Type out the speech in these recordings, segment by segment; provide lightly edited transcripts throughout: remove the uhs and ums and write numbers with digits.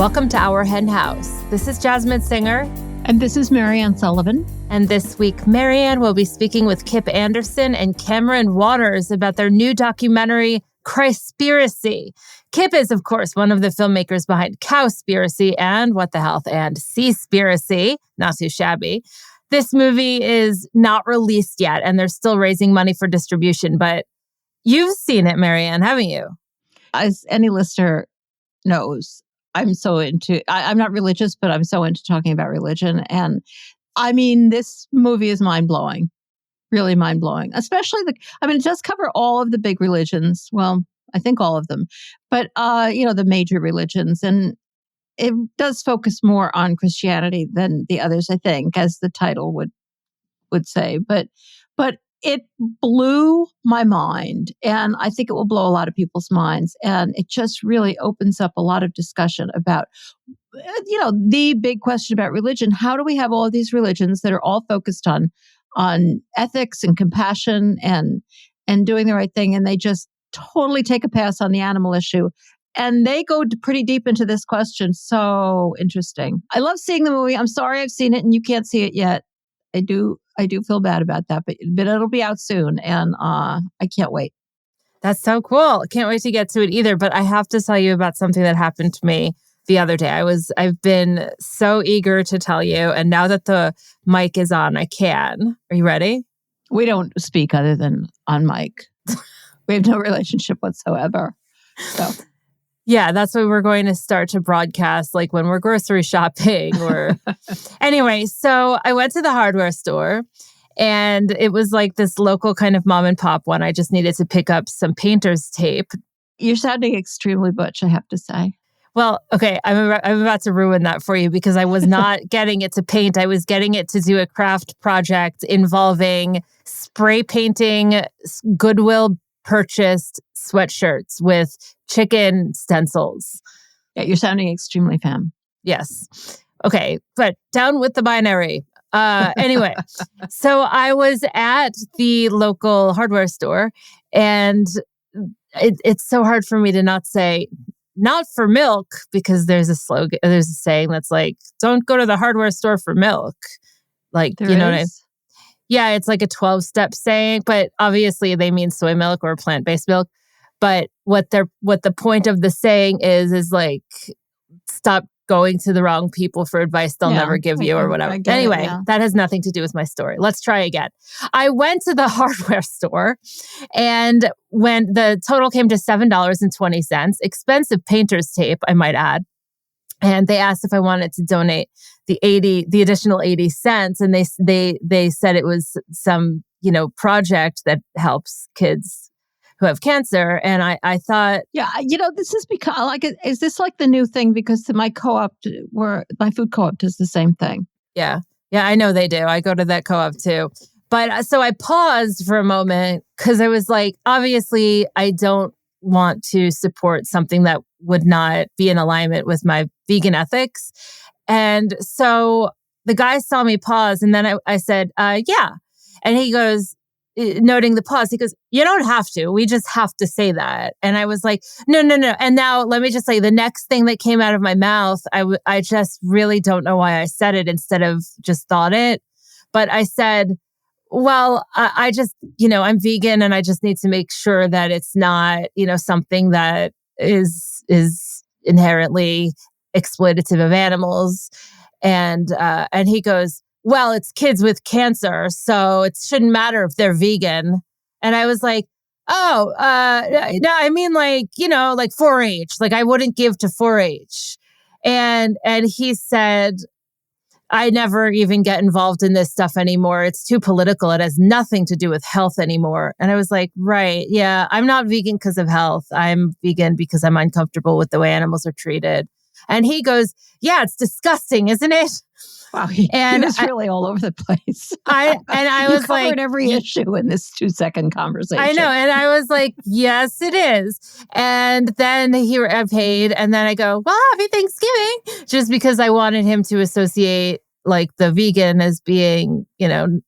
Welcome to Our Hen House. This is Jasmine Singer. And this is Marianne Sullivan. And this week, Marianne will be speaking with Kip Andersen and Kam Waters about their new documentary, Christspiracy. Kip is, of course, one of the filmmakers behind Cowspiracy and What the Health and Seaspiracy. Not too shabby. This movie is not released yet, and they're still raising money for distribution. But you've seen it, Marianne, haven't you? As any listener knows, I'm not religious, but I'm so into talking about religion. And I mean, this movie is mind-blowing, really mind-blowing, especially it does cover all of the big religions. Well, I think all of them, but, the major religions. And it does focus more on Christianity than the others, I think, as the title would say. But it blew my mind, and I think it will blow a lot of people's minds. And it just really opens up a lot of discussion about, the big question about religion. How do we have all of these religions that are all focused on ethics and compassion and doing the right thing, and they just totally take a pass on the animal issue? And they go pretty deep into this question. So interesting. I love seeing the movie. I'm sorry I've seen it and you can't see it yet. I do feel bad about that, but it'll be out soon, and I can't wait. That's so cool. Can't wait to get to it either. But I have to tell you about something that happened to me the other day. I've been so eager to tell you, and now that the mic is on, I can. Are you ready? We don't speak other than on mic. We have no relationship whatsoever. So. Yeah, that's why we're going to start to broadcast like when we're grocery shopping or anyway. So I went to the hardware store, and it was like this local kind of mom and pop one. I just needed to pick up some painter's tape. You're sounding extremely butch, I have to say. Well, okay, I'm about to ruin that for you because I was not getting it to paint. I was getting it to do a craft project involving spray painting Goodwill purchased sweatshirts with chicken stencils. Yeah, you're sounding extremely femme. Yes. Okay, but down with the binary. Anyway, so I was at the local hardware store, and it's so hard for me to not say, not for milk, because there's a saying that's like, don't go to the hardware store for milk. Like, there you know is? what I mean? Yeah, it's like a 12-step saying, but obviously they mean soy milk or plant-based milk. But what the point of the saying is like, stop going to the wrong people for advice they'll never give you or whatever. Anyway, that has nothing to do with my story. Let's try again. I went to the hardware store, and when the total came to $7.20, expensive painter's tape, I might add. And they asked if I wanted to donate the additional 80 cents. And they said it was some, project that helps kids who have cancer. And I thought, yeah, this is because is this like the new thing? Because my food co-op does the same thing. Yeah, I know they do. I go to that co-op too. But so I paused for a moment because I was like, obviously I don't want to support something that would not be in alignment with my vegan ethics. And so the guy saw me pause, and then I said, yeah. And he goes, noting the pause, he goes, you don't have to. We just have to say that. And I was like, no. And now let me just say the next thing that came out of my mouth, I just really don't know why I said it instead of just thought it. But I said, well, I just, I'm vegan, and I just need to make sure that it's not, something that is inherently exploitative of animals. And he goes, well, it's kids with cancer, so it shouldn't matter if they're vegan. And I was like, oh, no, I mean like 4-H, like I wouldn't give to 4-H. And he said, I never even get involved in this stuff anymore. It's too political. It has nothing to do with health anymore. And I was like, right, yeah, I'm not vegan because of health. I'm vegan because I'm uncomfortable with the way animals are treated. And he goes, yeah, it's disgusting, isn't it? Wow, he was really all over the place. I was like, covered every issue in this 2-second conversation. I know, and I was like, yes, it is. And then I paid, and then I go, well, happy Thanksgiving, just because I wanted him to associate like the vegan as being,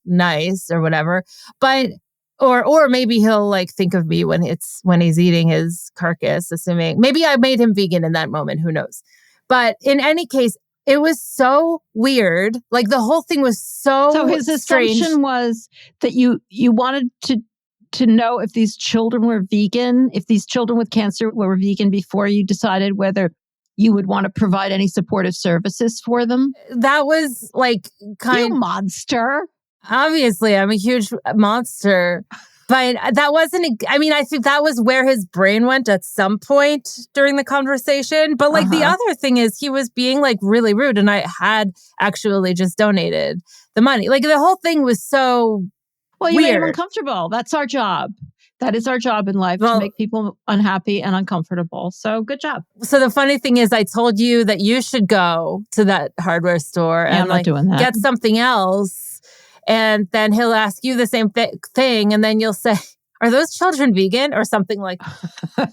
nice or whatever. But or maybe he'll like think of me when he's eating his carcass, assuming maybe I made him vegan in that moment. Who knows? But in any case, it was so weird. Like the whole thing was so his strange. assumption was that you wanted to know if these children were vegan, if these children with cancer were vegan before you decided whether you would want to provide any supportive services for them. That was like You monster. Obviously, I'm a huge monster. But that wasn't, I think that was where his brain went at some point during the conversation. But like the other thing is he was being like really rude and I had actually just donated the money. Like the whole thing was so you made weird. him uncomfortable. That's our job. That is our job in life, to make people unhappy and uncomfortable. So good job. So the funny thing is I told you that you should go to that hardware store and I'm not doing that. Get something else. And then he'll ask you the same thing. And then you'll say, are those children vegan or something like that?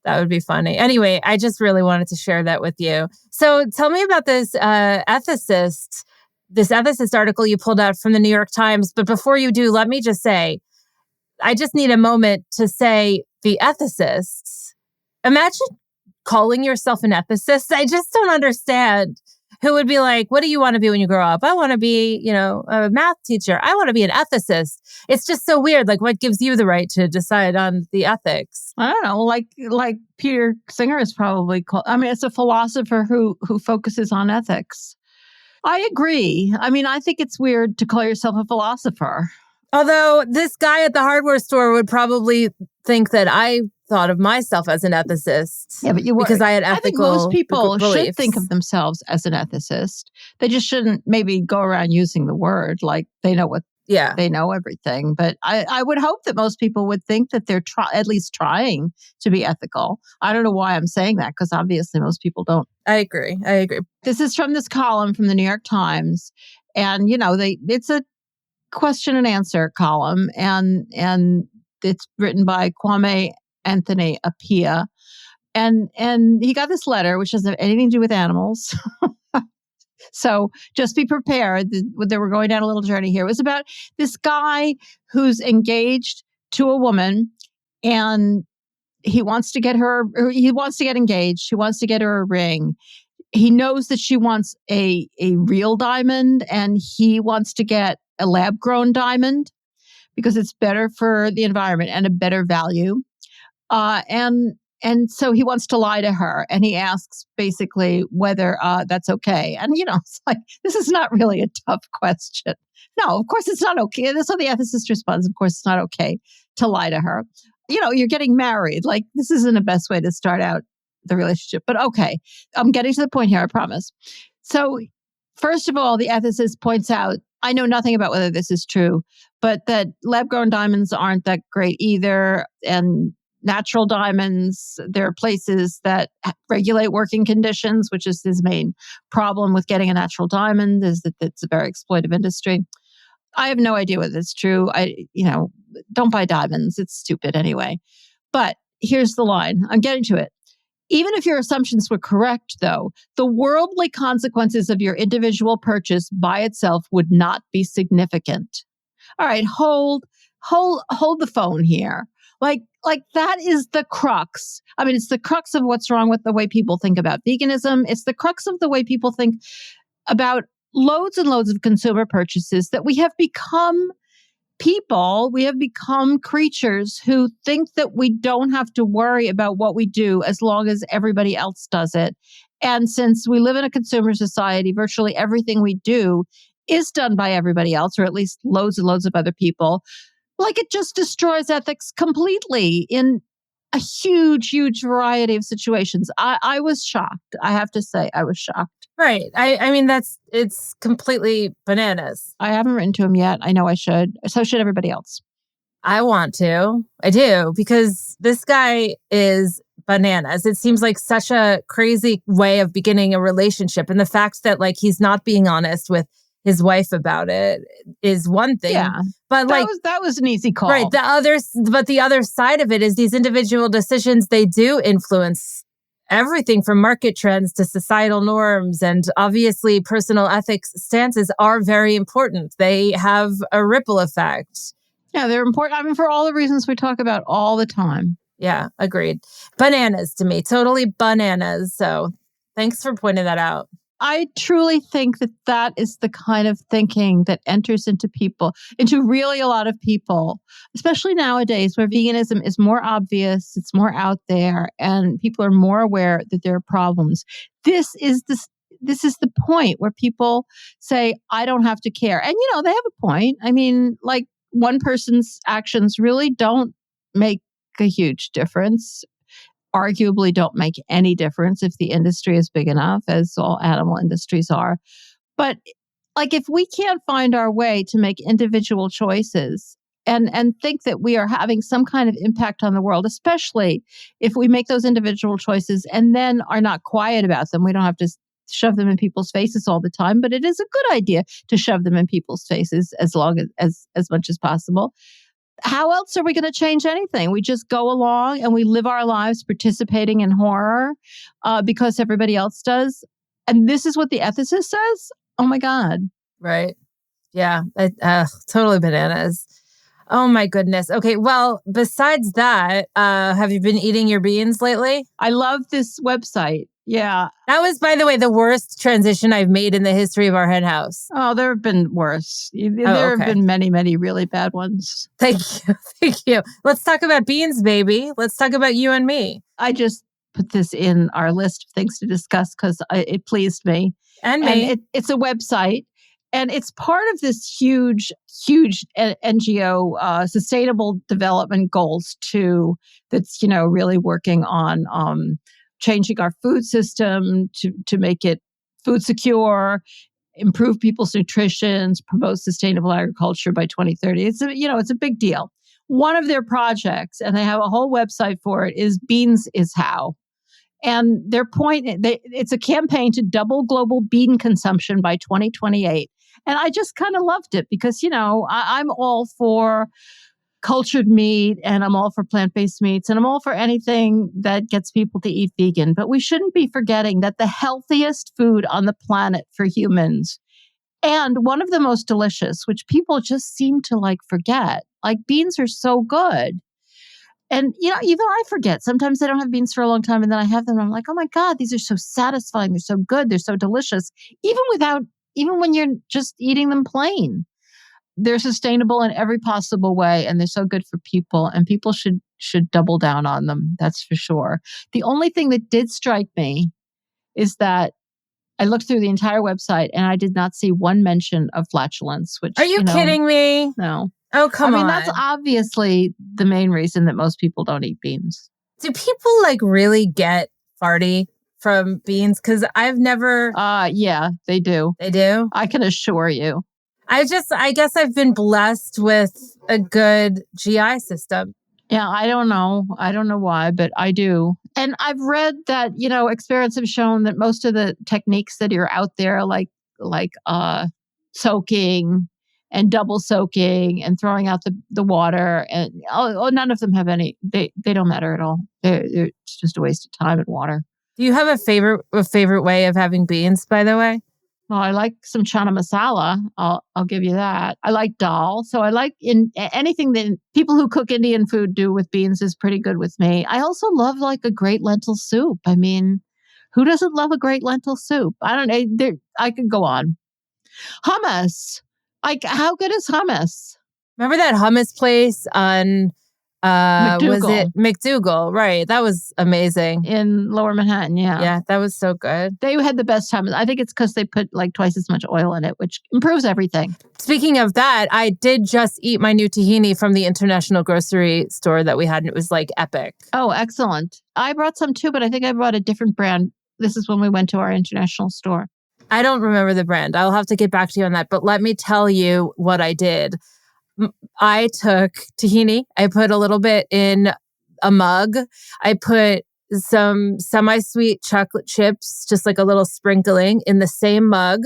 That would be funny. Anyway, I just really wanted to share that with you. So tell me about this ethicist article you pulled out from the New York Times. But before you do, let me just say, I just need a moment to say the ethicists. Imagine calling yourself an ethicist. I just don't understand. Who would be like, what do you want to be when you grow up? I want to be, a math teacher. I want to be an ethicist. It's just so weird. Like, what gives you the right to decide on the ethics? I don't know. Like Peter Singer is probably called. It's a philosopher who focuses on ethics. I agree. I think it's weird to call yourself a philosopher. Although this guy at the hardware store would probably think that I thought of myself as an ethicist. Yeah, but you were. Because I had ethical I think most people beliefs. should think of themselves as an ethicist. They just shouldn't maybe go around using the word like they know they know everything. But I would hope that most people would think that they're at least trying to be ethical. I don't know why I'm saying that, because obviously most people don't. I agree. This is from this column from the New York Times. And, it's a question and answer column. And it's written by Kwame Anthony Appiah. And he got this letter, which doesn't have anything to do with animals. So just be prepared that we're going down a little journey here. It was about this guy who's engaged to a woman and he wants to get engaged. He wants to get her a ring. He knows that she wants a real diamond and he wants to get a lab-grown diamond because it's better for the environment and a better value. And so he wants to lie to her and he asks basically whether that's okay. And, it's like, this is not really a tough question. No, of course it's not okay. That's how the ethicist responds. Of course it's not okay to lie to her. You're getting married. Like, this isn't the best way to start out the relationship. But okay, I'm getting to the point here, I promise. So first of all, the ethicist points out, I know nothing about whether this is true, but that lab-grown diamonds aren't that great either. And natural diamonds, there are places that regulate working conditions, which is his main problem with getting a natural diamond, is that it's a very exploitive industry. I have no idea whether it's true. Don't buy diamonds. It's stupid anyway. But here's the line. I'm getting to it. Even if your assumptions were correct, though, the worldly consequences of your individual purchase by itself would not be significant. All right, hold the phone here. Like that is the crux. It's the crux of what's wrong with the way people think about veganism. It's the crux of the way people think about loads and loads of consumer purchases, that we have become creatures who think that we don't have to worry about what we do as long as everybody else does it. And since we live in a consumer society, virtually everything we do is done by everybody else, or at least loads and loads of other people. Like, it just destroys ethics completely in a huge, huge variety of situations. I was shocked. I have to say, I was shocked. Right. It's completely bananas. I haven't written to him yet. I know I should. So should everybody else. I want to. I do, because this guy is bananas. It seems like such a crazy way of beginning a relationship. And the fact that he's not being honest with his wife about it is one thing. Yeah. But that was an easy call. Right. But the other side of it is these individual decisions, they do influence everything from market trends to societal norms. And obviously personal ethics stances are very important. They have a ripple effect. Yeah, they're important. For all the reasons we talk about all the time. Yeah, agreed. Bananas to me, totally bananas. So thanks for pointing that out. I truly think that that is the kind of thinking that enters into people, into really a lot of people, especially nowadays where veganism is more obvious, it's more out there, and people are more aware that there are problems. This is the point where people say, I don't have to care. And, they have a point. I mean, like one person's actions really don't make a huge difference, arguably don't make any difference if the industry is big enough, as all animal industries are. But like if we can't find our way to make individual choices and think that we are having some kind of impact on the world, especially if we make those individual choices and then are not quiet about them, we don't have to shove them in people's faces all the time, but it is a good idea to shove them in people's faces as much as possible. How else are we going to change anything? We just go along and we live our lives participating in horror because everybody else does. And this is what the ethicist says? Oh my God. Right. Yeah. Totally bananas. Oh my goodness. Okay. Well, besides that, have you been eating your beans lately? I love this website. Yeah. That was, by the way, the worst transition I've made in the history of our hen house. Oh, there have been worse. There have been many, many really bad ones. Thank you. Thank you. Let's talk about beans, baby. Let's talk about you and me. I just put this in our list of things to discuss because it pleased me. And me. And it's a website. And it's part of this huge NGO sustainable development goals too. That's really working on changing our food system to make it food secure, improve people's nutrition, promote sustainable agriculture by 2030. It's a big deal. One of their projects, and they have a whole website for it, is Beans is How. And their point, it's a campaign to double global bean consumption by 2028. And I just kind of loved it because, I'm all for cultured meat and I'm all for plant-based meats and I'm all for anything that gets people to eat vegan. But we shouldn't be forgetting that the healthiest food on the planet for humans and one of the most delicious, which people just seem to forget, beans are so good. And, even I forget. Sometimes I don't have beans for a long time and then I have them and I'm like, oh my God, these are so satisfying. They're so good. They're so delicious. Even when you're just eating them plain. They're sustainable in every possible way and they're so good for people and people should double down on them. That's for sure. The only thing that did strike me is that I looked through the entire website and I did not see one mention of flatulence, which are you kidding me? No. Oh, come on. I mean, that's obviously the main reason that most people don't eat beans. Do people really get farty from beans? Because I've never... Yeah, they do. They do? I can assure you. I guess I've been blessed with a good GI system. Yeah, I don't know. I don't know why, but I do. And I've read that, experiments have shown that most of the techniques that are out there, like soaking and double soaking and throwing out the water, and none of them have any, they don't matter at all. It's just a waste of time and water. Do you have a favorite way of having beans, by the way? Well, I like some chana masala. I'll give you that. I like dal. So I like anything that people who cook Indian food do with beans is pretty good with me. I also love a great lentil soup. I mean, who doesn't love a great lentil soup? I don't know. I could go on. Hummus. How good is hummus? Remember that hummus place on was it McDougal? Right. That was amazing. In Lower Manhattan, yeah. Yeah, that was so good. They had the best hummus. I think it's because they put twice as much oil in it, which improves everything. Speaking of that, I did just eat my new tahini from the international grocery store that we had, and it was epic. Oh, excellent. I brought some too, but I think I brought a different brand. This is when we went to our international store. I don't remember the brand. I'll have to get back to you on that. But let me tell you what I did. I took tahini. I put a little bit in a mug. I put some semi-sweet chocolate chips, just a little sprinkling in the same mug.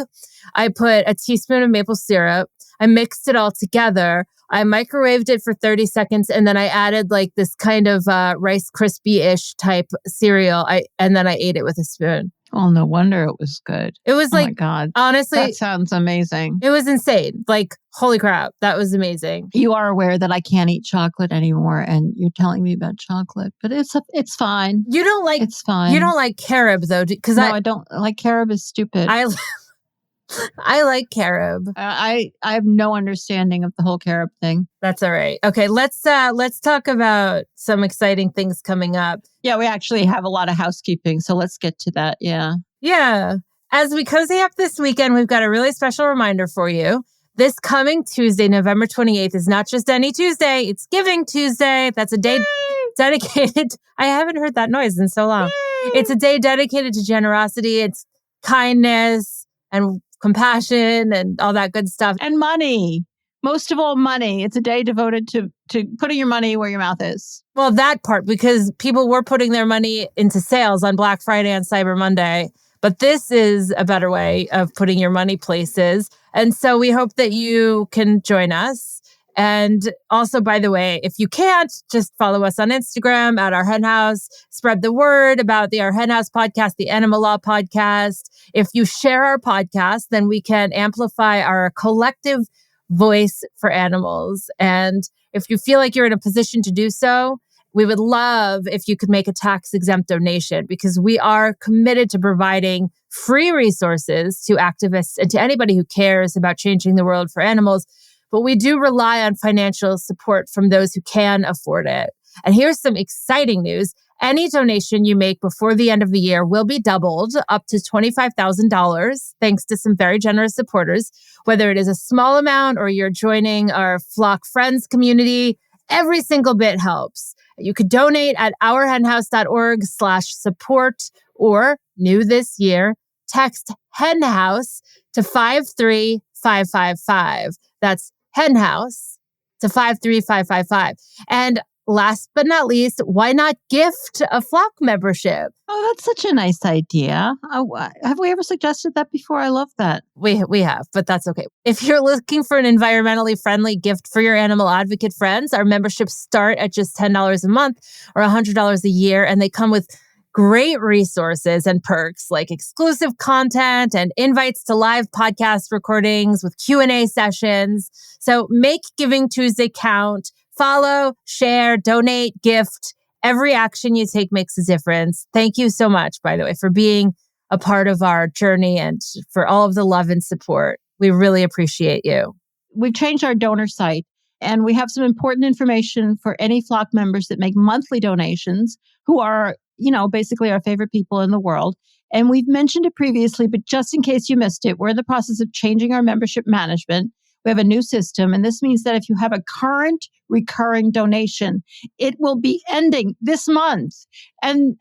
I put a teaspoon of maple syrup. I mixed it all together. I microwaved it for 30 seconds and then I added this kind of Rice Krispie-ish type cereal. And then I ate it with a spoon. Oh, no wonder it was good. It was Oh my like, God. honestly, That sounds amazing. it was insane. Like, holy crap, that was amazing. You are aware that I can't eat chocolate anymore, and you're telling me about chocolate, but it's fine. You don't like It's fine. You don't like carob though, because No, I don't like carob is stupid. I like carob. I have no understanding of the whole carob thing. That's all right. Okay, let's talk about some exciting things coming up. Yeah, we actually have a lot of housekeeping, so let's get to that. Yeah. Yeah. As we cozy up this weekend, we've got a really special reminder for you. This coming Tuesday, November 28th, is not just any Tuesday, it's Giving Tuesday. That's a day dedicated. I haven't heard that noise in so long. Yay! It's a day dedicated to generosity. It's kindness and compassion and all that good stuff. And money. Most of all, money. It's a day devoted to putting your money where your mouth is. Well, that part, because people were putting their money into sales on Black Friday and Cyber Monday. But this is a better way of putting your money places. And so we hope that you can join us. And also, by the way, if you can't, just follow us on Instagram at Our Hen House. Spread the word about the Our Hen House podcast, the Animal Law podcast. If you share our podcast, then we can amplify our collective voice for animals. And if you feel like you're in a position to do so, we would love if you could make a tax-exempt donation, because we are committed to providing free resources to activists and to anybody who cares about changing the world for animals. But we do rely on financial support from those who can afford it. And here's some exciting news. Any donation you make before the end of the year will be doubled up to $25,000, thanks to some very generous supporters. Whether it is a small amount or you're joining our Flock Friends community, every single bit helps. You could donate at ourhenhouse.org/support, or new this year, text henhouse to 53555. That's henhouse to 53555. And last but not least, why not gift a Flock membership? Oh, that's such a nice idea. Have we ever suggested that before? I love that. We have, but that's okay. If you're looking for an environmentally friendly gift for your animal advocate friends, our memberships start at just $10 a month or $100 a year, and they come with great resources and perks like exclusive content and invites to live podcast recordings with Q&A sessions. So make Giving Tuesday count. Follow, share, donate, gift. Every action you take makes a difference. Thank you so much, by the way, for being a part of our journey and for all of the love and support. We really appreciate you. We've changed our donor site, and we have some important information for any Flock members that make monthly donations who are, basically our favorite people in the world. And we've mentioned it previously, but just in case you missed it, we're in the process of changing our membership management. We have a new system, and this means that if you have a current recurring donation, it will be ending this month, and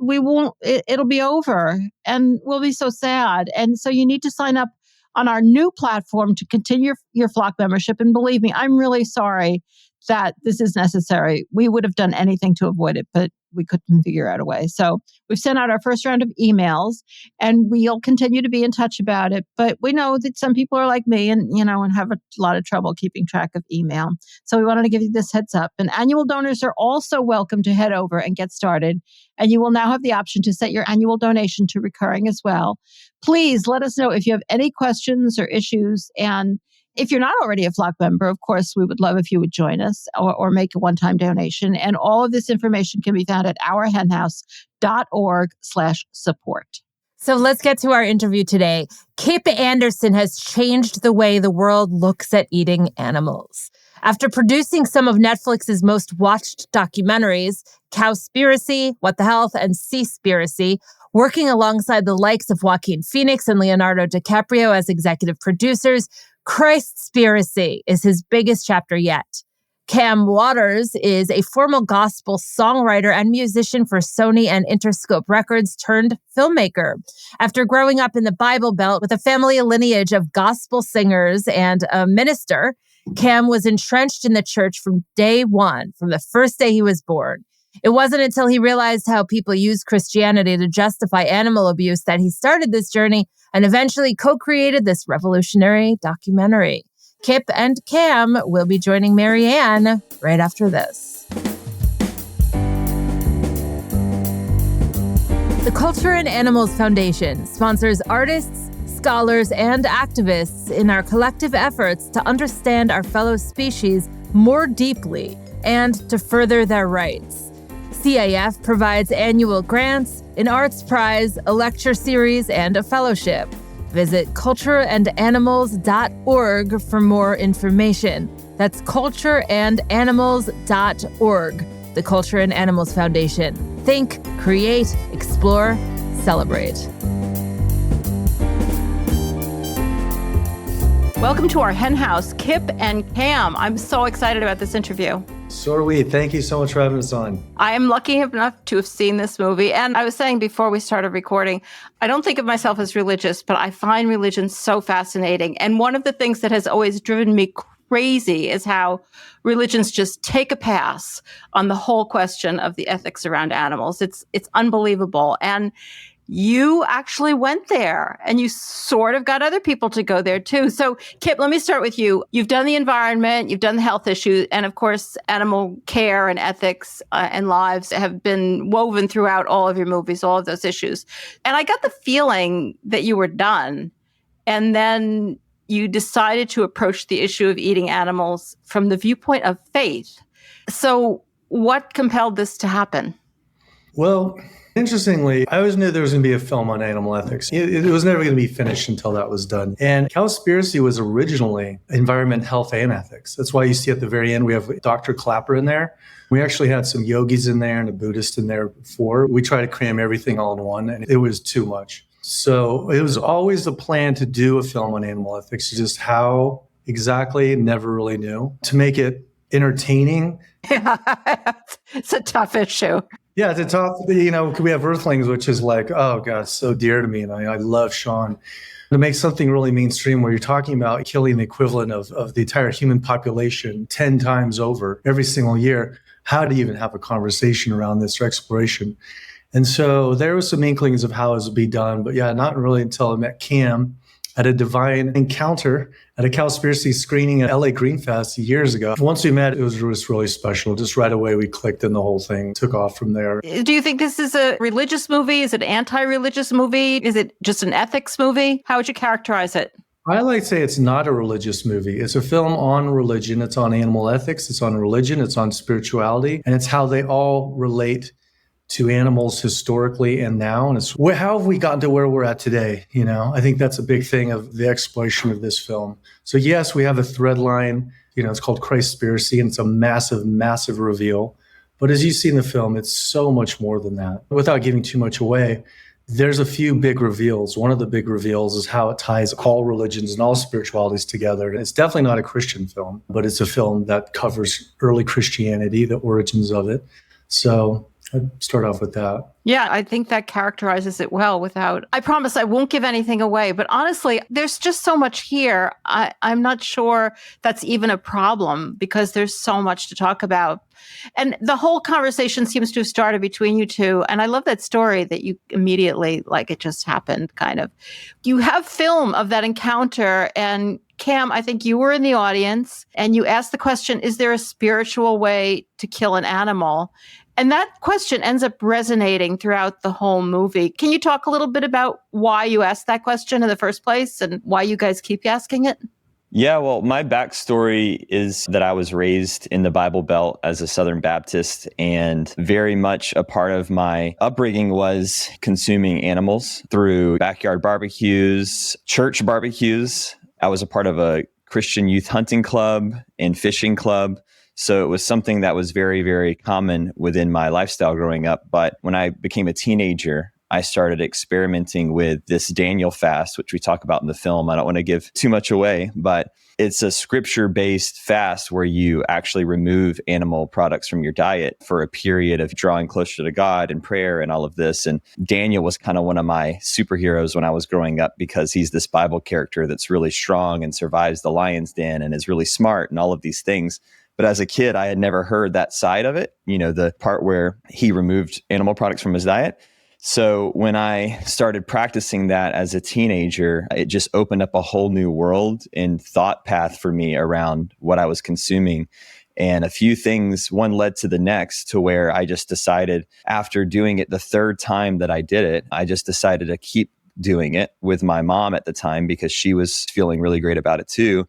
we won't. It'll be over, and we'll be so sad. And so you need to sign up on our new platform to continue your Flock membership. And believe me, I'm really sorry that this is necessary. We would have done anything to avoid it, but we couldn't figure out a way. So we've sent out our first round of emails, and we'll continue to be in touch about it. But we know that some people are like me and have a lot of trouble keeping track of email. So we wanted to give you this heads up. And annual donors are also welcome to head over and get started. And you will now have the option to set your annual donation to recurring as well. Please let us know if you have any questions or issues. And if you're not already a Flock member, of course, we would love if you would join us or make a one-time donation. And all of this information can be found at ourhenhouse.org/support. So let's get to our interview today. Kip Andersen has changed the way the world looks at eating animals. After producing some of Netflix's most watched documentaries, Cowspiracy, What the Health, and Seaspiracy, working alongside the likes of Joaquin and Leonardo DiCaprio as executive producers, Christspiracy is his biggest chapter yet. Kam Waters is a former gospel songwriter and musician for Sony and Interscope Records turned filmmaker. After growing up in the Bible Belt with a family lineage of gospel singers and a minister, Kam was entrenched in the church from day one, from the first day he was born. It wasn't until he realized how people use Christianity to justify animal abuse that he started this journey and eventually co-created this revolutionary documentary. Kip and Kam will be joining Marianne right after this. The Culture and Animals Foundation sponsors artists, scholars, and activists in our collective efforts to understand our fellow species more deeply and to further their rights. CAF provides annual grants, an arts prize, a lecture series, and a fellowship. Visit cultureandanimals.org for more information. That's cultureandanimals.org. The Culture and Animals Foundation. Think, create, explore, celebrate. Welcome to our hen house, Kip and Kam. I'm so excited about this interview. So are we. Thank you so much for having us on. I am lucky enough to have seen this movie. And I was saying before we started recording, I don't think of myself as religious, but I find religion so fascinating. And one of the things that has always driven me crazy is how religions just take a pass on the whole question of the ethics around animals. It's unbelievable. And you actually went there and you sort of got other people to go there too. So Kip, let me start with you. You've done the environment, you've done the health issue, and of course, animal care and ethics and lives have been woven throughout all of your movies, all of those issues. And I got the feeling that you were done. And then you decided to approach the issue of eating animals from the viewpoint of faith. So what compelled this to happen? Well, interestingly, I always knew there was going to be a film on animal ethics. It was never going to be finished until that was done. And Cowspiracy was originally environment, health, and ethics. That's why you see at the very end, we have Dr. Clapper in there. We actually had some yogis in there and a Buddhist in there before. We tried to cram everything all in one, and it was too much. So it was always the plan to do a film on animal ethics. Just how exactly, never really knew. To make it entertaining. It's a tough issue. Yeah, it's a tough, we have Earthlings, which is like, oh God, so dear to me. And I love Sean. To make something really mainstream where you're talking about killing the equivalent of the entire human population 10 times over every single year, how do you even have a conversation around this or exploration? And so there were some inklings of how it would be done. But yeah, not really until I met Kam at a divine encounter at a Cowspiracy screening at LA Green Fest years ago. Once we met, it was just really special. Just right away, we clicked and the whole thing took off from there. Do you think this is a religious movie? Is it an anti-religious movie? Is it just an ethics movie? How would you characterize it? I like to say it's not a religious movie. It's a film on religion. It's on animal ethics. It's on religion. It's on spirituality. And it's how they all relate to animals historically and now. And it's how have we gotten to where we're at today? I think that's a big thing of the exploration of this film. So yes, we have a thread line, it's called Christspiracy, and it's a massive, massive reveal. But as you see in the film, it's so much more than that. Without giving too much away, there's a few big reveals. One of the big reveals is how it ties all religions and all spiritualities together. And it's definitely not a Christian film, but it's a film that covers early Christianity, the origins of it. So I'd start off with that. Yeah, I think that characterizes it well I promise I won't give anything away, but honestly, there's just so much here. I'm not sure that's even a problem because there's so much to talk about. And the whole conversation seems to have started between you two. And I love that story that you immediately, like it just happened, kind of. You have film of that encounter. And Kam, I think you were in the audience and you asked the question, is there a spiritual way to kill an animal? And that question ends up resonating throughout the whole movie. Can you talk a little bit about why you asked that question in the first place and why you guys keep asking it? Yeah, well, my backstory is that I was raised in the Bible Belt as a Southern Baptist, and very much a part of my upbringing was consuming animals through backyard barbecues, church barbecues. I was a part of a Christian youth hunting club and fishing club. So it was something that was very, very common within my lifestyle growing up. But when I became a teenager, I started experimenting with this Daniel fast, which we talk about in the film. I don't want to give too much away, but it's a scripture-based fast where you actually remove animal products from your diet for a period of drawing closer to God and prayer and all of this. And Daniel was kind of one of my superheroes when I was growing up because he's this Bible character that's really strong and survives the lion's den and is really smart and all of these things. But as a kid, I had never heard that side of it, the part where he removed animal products from his diet. So when I started practicing that as a teenager, it just opened up a whole new world and thought path for me around what I was consuming. And a few things, one led to the next, to where I just decided, after doing it the third time that I did it, I just decided to keep doing it with my mom at the time because she was feeling really great about it too.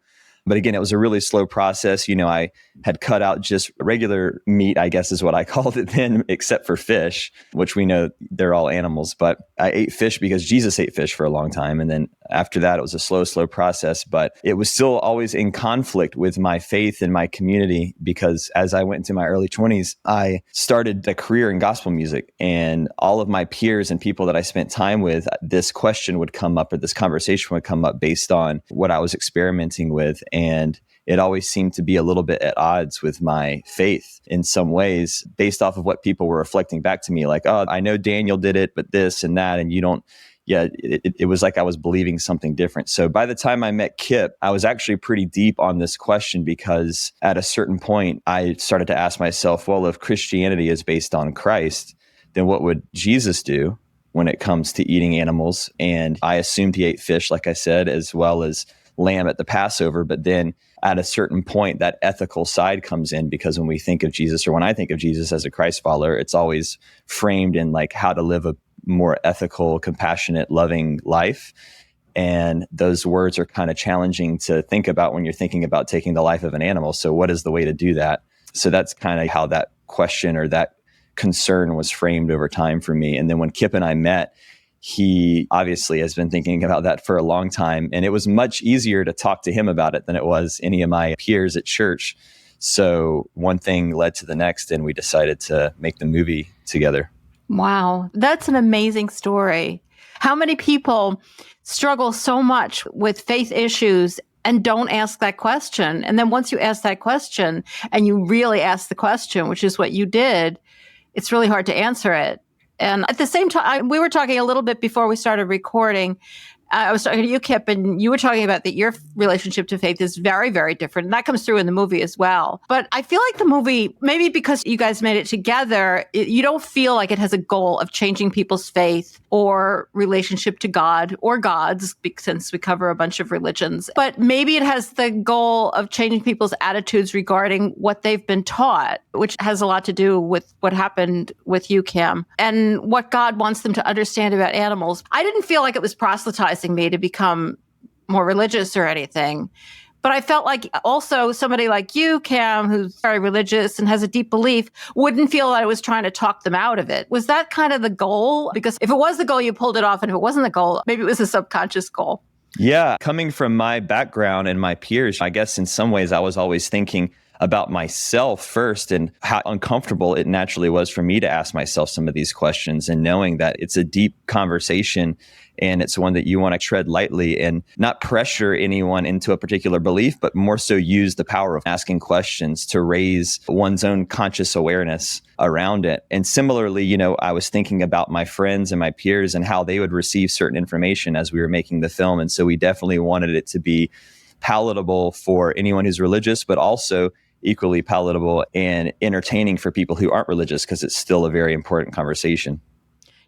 But again, it was a really slow process. I had cut out just regular meat, I guess is what I called it then, except for fish, which we know they're all animals. But I ate fish because Jesus ate fish for a long time. And then after that, it was a slow process. But it was still always in conflict with my faith and my community, because as I went into my early 20s, I started a career in gospel music. And all of my peers and people that I spent time with, this question would come up, or this conversation would come up based on what I was experimenting with. And it always seemed to be a little bit at odds with my faith in some ways, based off of what people were reflecting back to me, like, oh, I know Daniel did it, but this and that, and you don't. Yeah, it was like I was believing something different. So by the time I met Kip, I was actually pretty deep on this question, because at a certain point, I started to ask myself, well, if Christianity is based on Christ, then what would Jesus do when it comes to eating animals? And I assumed he ate fish, like I said, as well as lamb at the Passover. But then at a certain point, that ethical side comes in, because when we think of Jesus, or when I think of Jesus as a Christ follower, it's always framed in like how to live a more ethical, compassionate, loving life. And those words are kind of challenging to think about when you're thinking about taking the life of an animal. So what is the way to do that? So that's kind of how that question or that concern was framed over time for me. And then when Kip and I met, he obviously has been thinking about that for a long time. And it was much easier to talk to him about it than it was any of my peers at church. So one thing led to the next, and we decided to make the movie together. Wow, that's an amazing story. How many people struggle so much with faith issues and don't ask that question? And then once you ask that question, and you really ask the question, which is what you did, it's really hard to answer it. And at the same time, we were talking a little bit before we started recording. I was talking to you, Kip, and you were talking about that your relationship to faith is very, very different. And that comes through in the movie as well. But I feel like the movie, maybe because you guys made it together, you don't feel like it has a goal of changing people's faith or relationship to God or gods, since we cover a bunch of religions. But maybe it has the goal of changing people's attitudes regarding what they've been taught, which has a lot to do with what happened with you, Kam, and what God wants them to understand about animals. I didn't feel like it was proselytizing me to become more religious or anything. But I felt like also somebody like you, Kam, who's very religious and has a deep belief, wouldn't feel that I was trying to talk them out of it. Was that kind of the goal? Because if it was the goal, you pulled it off. And if it wasn't the goal, maybe it was a subconscious goal. Yeah. Coming from my background and my peers, I guess in some ways I was always thinking about myself first, and how uncomfortable it naturally was for me to ask myself some of these questions, and knowing that it's a deep conversation and it's one that you want to tread lightly and not pressure anyone into a particular belief, but more so use the power of asking questions to raise one's own conscious awareness around it. And similarly, I was thinking about my friends and my peers and how they would receive certain information as we were making the film. And so we definitely wanted it to be palatable for anyone who's religious, but also equally palatable and entertaining for people who aren't religious, because it's still a very important conversation.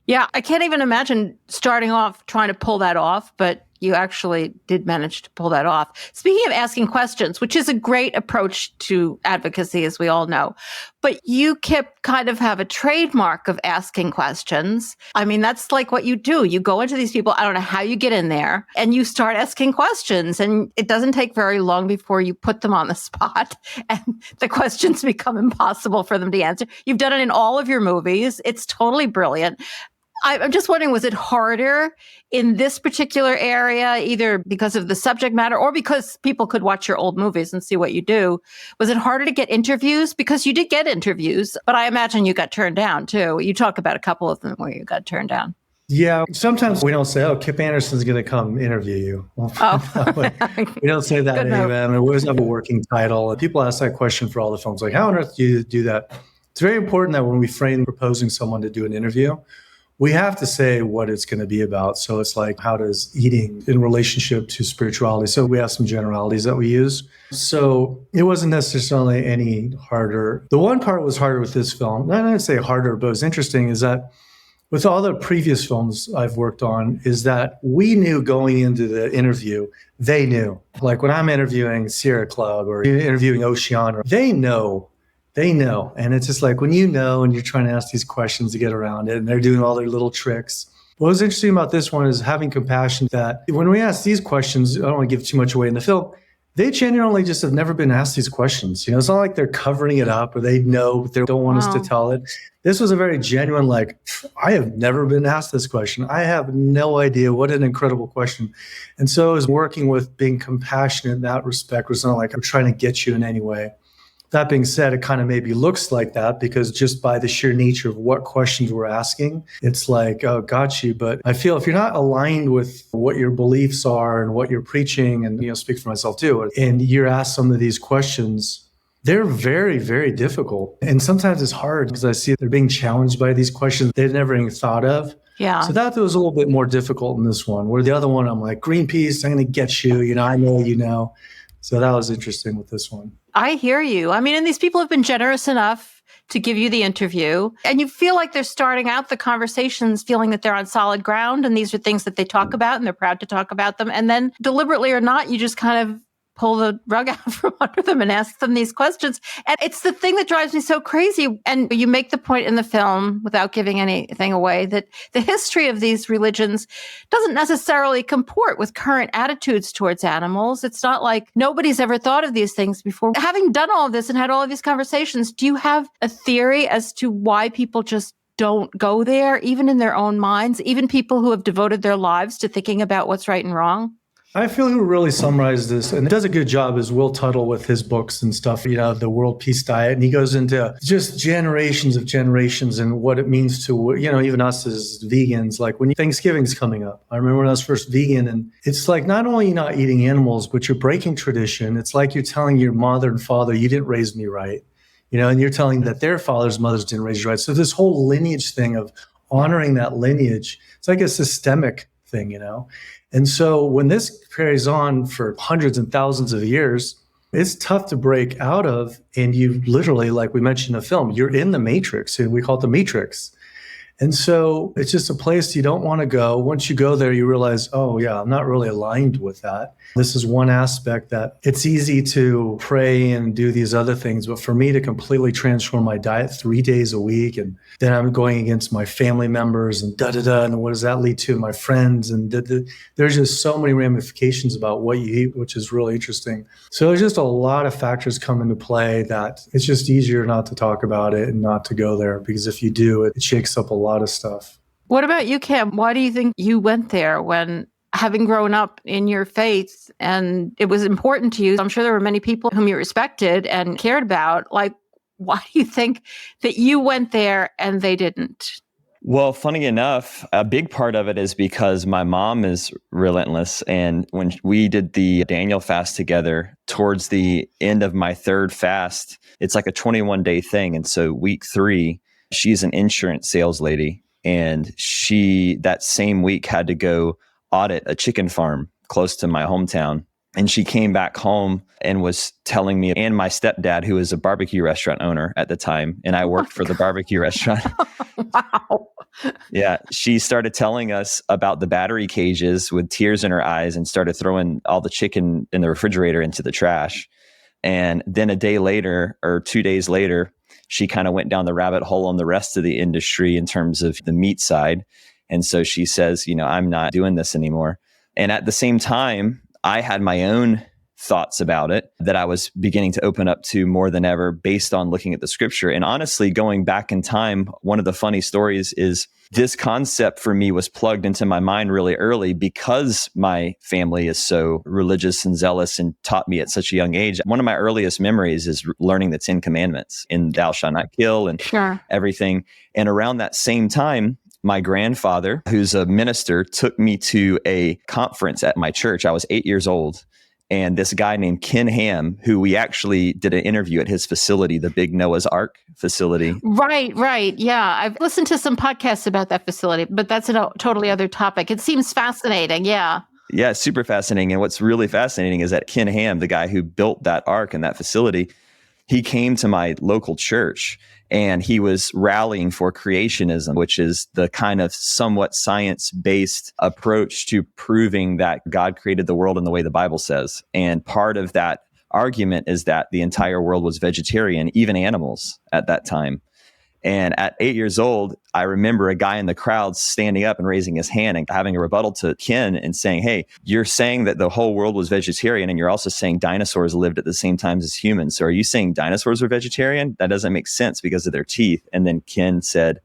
Yeah, I can't even imagine starting off trying to pull that off, but you actually did manage to pull that off. Speaking of asking questions, which is a great approach to advocacy, as we all know, but you, Kip, kind of have a trademark of asking questions. I mean, that's like what you do. You go into these people, I don't know how you get in there, and you start asking questions, and it doesn't take very long before you put them on the spot, and the questions become impossible for them to answer. You've done it in all of your movies. It's totally brilliant. I'm just wondering, was it harder in this particular area, either because of the subject matter or because people could watch your old movies and see what you do? Was it harder to get interviews? Because you did get interviews, but I imagine you got turned down too. You talk about a couple of them where you got turned down. Yeah, sometimes we don't say, "Oh, Kip Anderson's going to come interview you." Oh, we don't say that anyway. I mean, we always have a working title. And people ask that question for all the films, like, "How on earth do you do that?" It's very important that when we frame proposing someone to do an interview, we have to say what it's going to be about. So it's like, how does eating in relationship to spirituality? So we have some generalities that we use. So it wasn't necessarily any harder. The one part was harder with this film. Not to say harder, but it was interesting, is that with all the previous films I've worked on is that we knew going into the interview, they knew. Like when I'm interviewing Sierra Club or interviewing Oceana, they know. And it's just like when you know and you're trying to ask these questions to get around it and they're doing all their little tricks. What was interesting about this one is having compassion that when we ask these questions, I don't want to give too much away in the film, they genuinely just have never been asked these questions. It's not like they're covering it up or they know, but they don't want us to tell it. This was a very genuine, like, I have never been asked this question. I have no idea. What an incredible question. And so it was working with being compassionate in that respect. It was not like I'm trying to get you in any way. That being said, it kind of maybe looks like that because just by the sheer nature of what questions we're asking, it's like, oh, got you. But I feel if you're not aligned with what your beliefs are and what you're preaching, and speak for myself too, and you're asked some of these questions, they're very, very difficult. And sometimes it's hard because I see they're being challenged by these questions they've never even thought of. Yeah. So that was a little bit more difficult in this one, where the other one, I'm like, Greenpeace, I'm going to get you. I know you know. So that was interesting with this one. I hear you. I mean, and these people have been generous enough to give you the interview, and you feel like they're starting out the conversations feeling that they're on solid ground, and these are things that they talk about, and they're proud to talk about them. And then deliberately or not, you just kind of pull the rug out from under them and ask them these questions. And it's the thing that drives me so crazy. And you make the point in the film, without giving anything away, that the history of these religions doesn't necessarily comport with current attitudes towards animals. It's not like nobody's ever thought of these things before. Having done all of this and had all of these conversations, do you have a theory as to why people just don't go there, even in their own minds, even people who have devoted their lives to thinking about what's right and wrong? I feel who really summarized this and does a good job is Will Tuttle with his books and stuff, the World Peace Diet. And he goes into just generations of generations and what it means to, even us as vegans. Like when Thanksgiving's coming up, I remember when I was first vegan, and it's like not only you're not eating animals, but you're breaking tradition. It's like you're telling your mother and father, you didn't raise me right, and you're telling that their fathers, mothers didn't raise you right. So this whole lineage thing of honoring that lineage, it's like a systemic thing, And so when this carries on for hundreds and thousands of years, it's tough to break out of. And you literally, like we mentioned in the film, you're in the matrix, and we call it the matrix. And so it's just a place you don't want to go. Once you go there, you realize, oh yeah, I'm not really aligned with that. This is one aspect that it's easy to pray and do these other things. But for me to completely transform my diet 3 days a week, and then I'm going against my family members and and what does that lead to? My friends and there's just so many ramifications about what you eat, which is really interesting. So there's just a lot of factors come into play that it's just easier not to talk about it and not to go there, because if you do, it shakes up a lot of stuff. What about you, Kim? Why do you think you went there when, having grown up in your faith and it was important to you? I'm sure there were many people whom you respected and cared about. Like, why do you think that you went there and they didn't? Well, funny enough, a big part of it is because my mom is relentless. And when we did the Daniel fast together, towards the end of my third fast, it's like a 21-day thing. And so week 3, she's an insurance sales lady. And she, that same week, had to go audit a chicken farm close to my hometown. And she came back home and was telling me, and my stepdad, who was a barbecue restaurant owner at the time, and I worked for the barbecue restaurant. Wow. Yeah. She started telling us about the battery cages with tears in her eyes and started throwing all the chicken in the refrigerator into the trash. And then a day later or 2 days later, she kind of went down the rabbit hole on the rest of the industry in terms of the meat side. And so she says, I'm not doing this anymore. And at the same time, I had my own thoughts about it that I was beginning to open up to more than ever based on looking at the scripture. And honestly, going back in time, one of the funny stories is this concept for me was plugged into my mind really early because my family is so religious and zealous and taught me at such a young age. One of my earliest memories is learning the 10 Commandments in thou shalt not kill and everything. And around that same time, my grandfather, who's a minister, took me to a conference at my church. I was 8 years old. And this guy named Ken Ham, who we actually did an interview at his facility, the big Noah's Ark facility. Right. Yeah. I've listened to some podcasts about that facility, but that's a totally other topic. It seems fascinating. Yeah. Yeah, super fascinating. And what's really fascinating is that Ken Ham, the guy who built that ark and that facility, he came to my local church and he was rallying for creationism, which is the kind of somewhat science-based approach to proving that God created the world in the way the Bible says. And part of that argument is that the entire world was vegetarian, even animals at that time. And at 8 years old, I remember a guy in the crowd standing up and raising his hand and having a rebuttal to Ken and saying, hey, you're saying that the whole world was vegetarian and you're also saying dinosaurs lived at the same time as humans. So are you saying dinosaurs were vegetarian? That doesn't make sense because of their teeth. And then Ken said,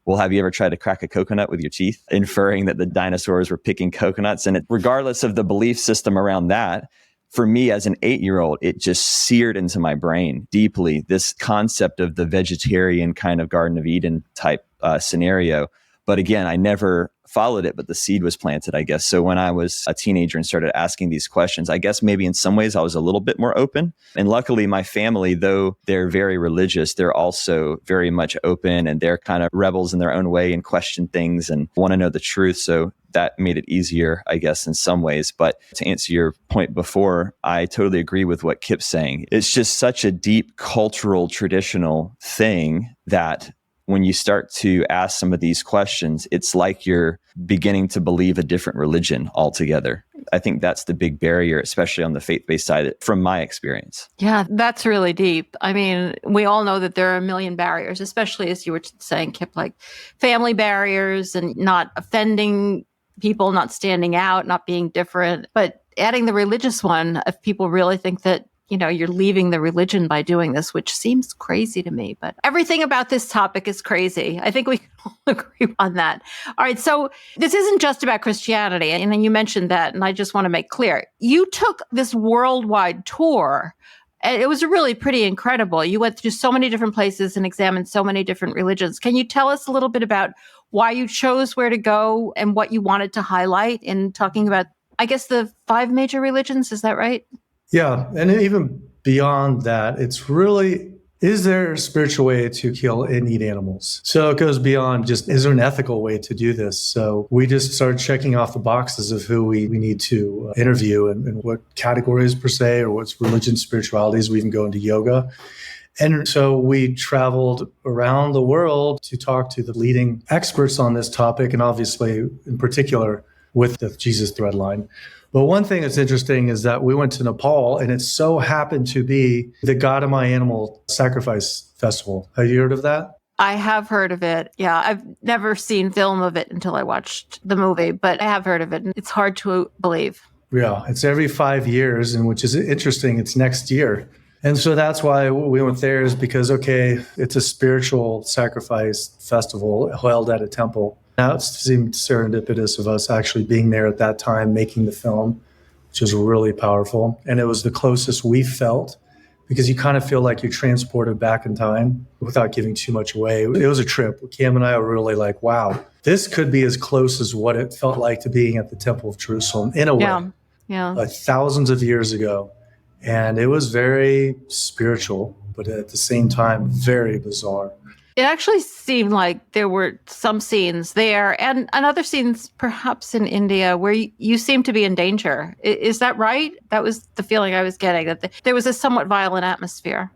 well, have you ever tried to crack a coconut with your teeth? Inferring that the dinosaurs were picking coconuts. And regardless of the belief system around that, for me as an 8-year-old, it just seared into my brain deeply, this concept of the vegetarian kind of Garden of Eden type scenario. But again, I never followed it, but the seed was planted, I guess. So when I was a teenager and started asking these questions, I guess maybe in some ways I was a little bit more open. And luckily my family, though they're very religious, they're also very much open and they're kind of rebels in their own way and question things and want to know the truth. So that made it easier, I guess, in some ways. But to answer your point before, I totally agree with what Kip's saying. It's just such a deep cultural, traditional thing that when you start to ask some of these questions, it's like you're beginning to believe a different religion altogether. I think that's the big barrier, especially on the faith-based side, from my experience. Yeah, that's really deep. I mean, we all know that there are a million barriers, especially as you were saying, Kip, like family barriers and not offending people, not standing out, not being different. But adding the religious one, if people really think that, you know, you're leaving the religion by doing this, which seems crazy to me. But everything about this topic is crazy. I think we can all agree on that. All right. So this isn't just about Christianity. And then you mentioned that, and I just want to make clear. You took this worldwide tour. And it was really pretty incredible. You went through so many different places and examined so many different religions. Can you tell us a little bit about why you chose where to go and what you wanted to highlight in talking about, I guess, the 5 major religions? Is that right? Yeah. And even beyond that, it's really, is there a spiritual way to kill and eat animals? So it goes beyond just, is there an ethical way to do this? So we just started checking off the boxes of who we need to interview and what categories per se, or what's religion, spiritualities. We even go into yoga. And so we traveled around the world to talk to the leading experts on this topic, and obviously in particular with the Jesus thread line. But one thing that's interesting is that we went to Nepal, and it so happened to be the God of My Animal Sacrifice Festival. Have you heard of that? I have heard of it. Yeah, I've never seen film of it until I watched the movie, but I have heard of it. And it's hard to believe. Yeah, it's every 5 years, and which is interesting. It's next year. And so that's why we went there, is because, okay, it's a spiritual sacrifice festival held at a temple. Now it seemed serendipitous of us actually being there at that time, making the film, which was really powerful. And it was the closest we felt, because you kind of feel like you're transported back in time without giving too much away. It was a trip. Cam and I were really like, wow, this could be as close as what it felt like to being at the Temple of Jerusalem in a way. Yeah. Like thousands of years ago. And it was very spiritual, but at the same time, very bizarre. It actually seemed like there were some scenes there and other scenes perhaps in India where you seemed to be in danger. Is that right? That was the feeling I was getting, that there was a somewhat violent atmosphere.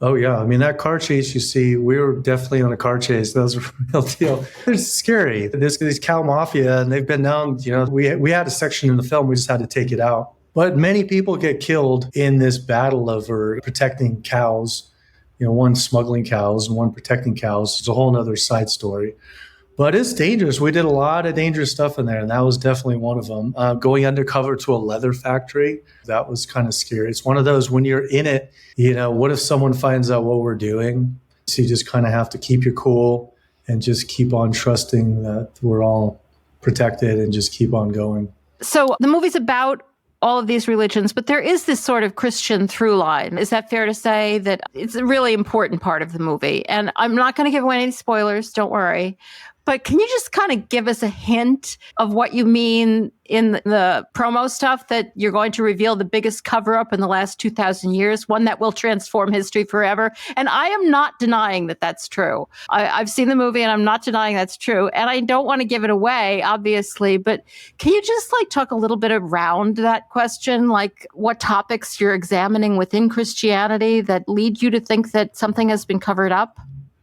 Oh, yeah. I mean, that car chase you see, we were definitely on a car chase. That was a real deal. It's scary. There's these cow mafia, and they've been known, you know, we had a section in the film, we just had to take it out. But many people get killed in this battle over protecting cows. You know, one smuggling cows and one protecting cows. It's a whole other side story. But it's dangerous. We did a lot of dangerous stuff in there, and that was definitely one of them. Going undercover to a leather factory, that was kind of scary. It's one of those, when you're in it, you know, what if someone finds out what we're doing? So you just kind of have to keep your cool and just keep on trusting that we're all protected and just keep on going. So the movie's about all of these religions, but there is this sort of Christian through line. Is that fair to say that it's a really important part of the movie? And I'm not going to give away any spoilers, don't worry. but can you just kind of give us a hint of what you mean in the promo stuff that you're going to reveal the biggest cover-up in the last 2,000 years, one that will transform history forever? And I am not denying that that's true. I've seen the movie and I'm not denying that's true. And I don't want to give it away, obviously, but can you just talk a little bit around that question? Like what topics you're examining within Christianity that lead you to think that something has been covered up?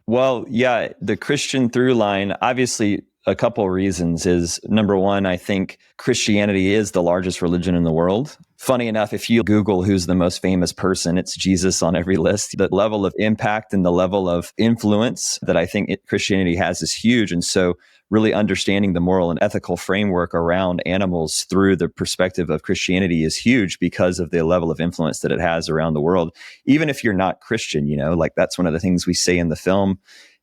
Well, yeah, the Christian through line, obviously, a couple of reasons is number one, I think Christianity is the largest religion in the world. Funny enough, if you Google who's the most famous person, it's Jesus on every list. The level of impact and the level of influence that I think Christianity has is huge. And so really understanding the moral and ethical framework around animals through the perspective of Christianity is huge because of the level of influence that it has around the world. Even if you're not Christian, that's one of the things we say in the film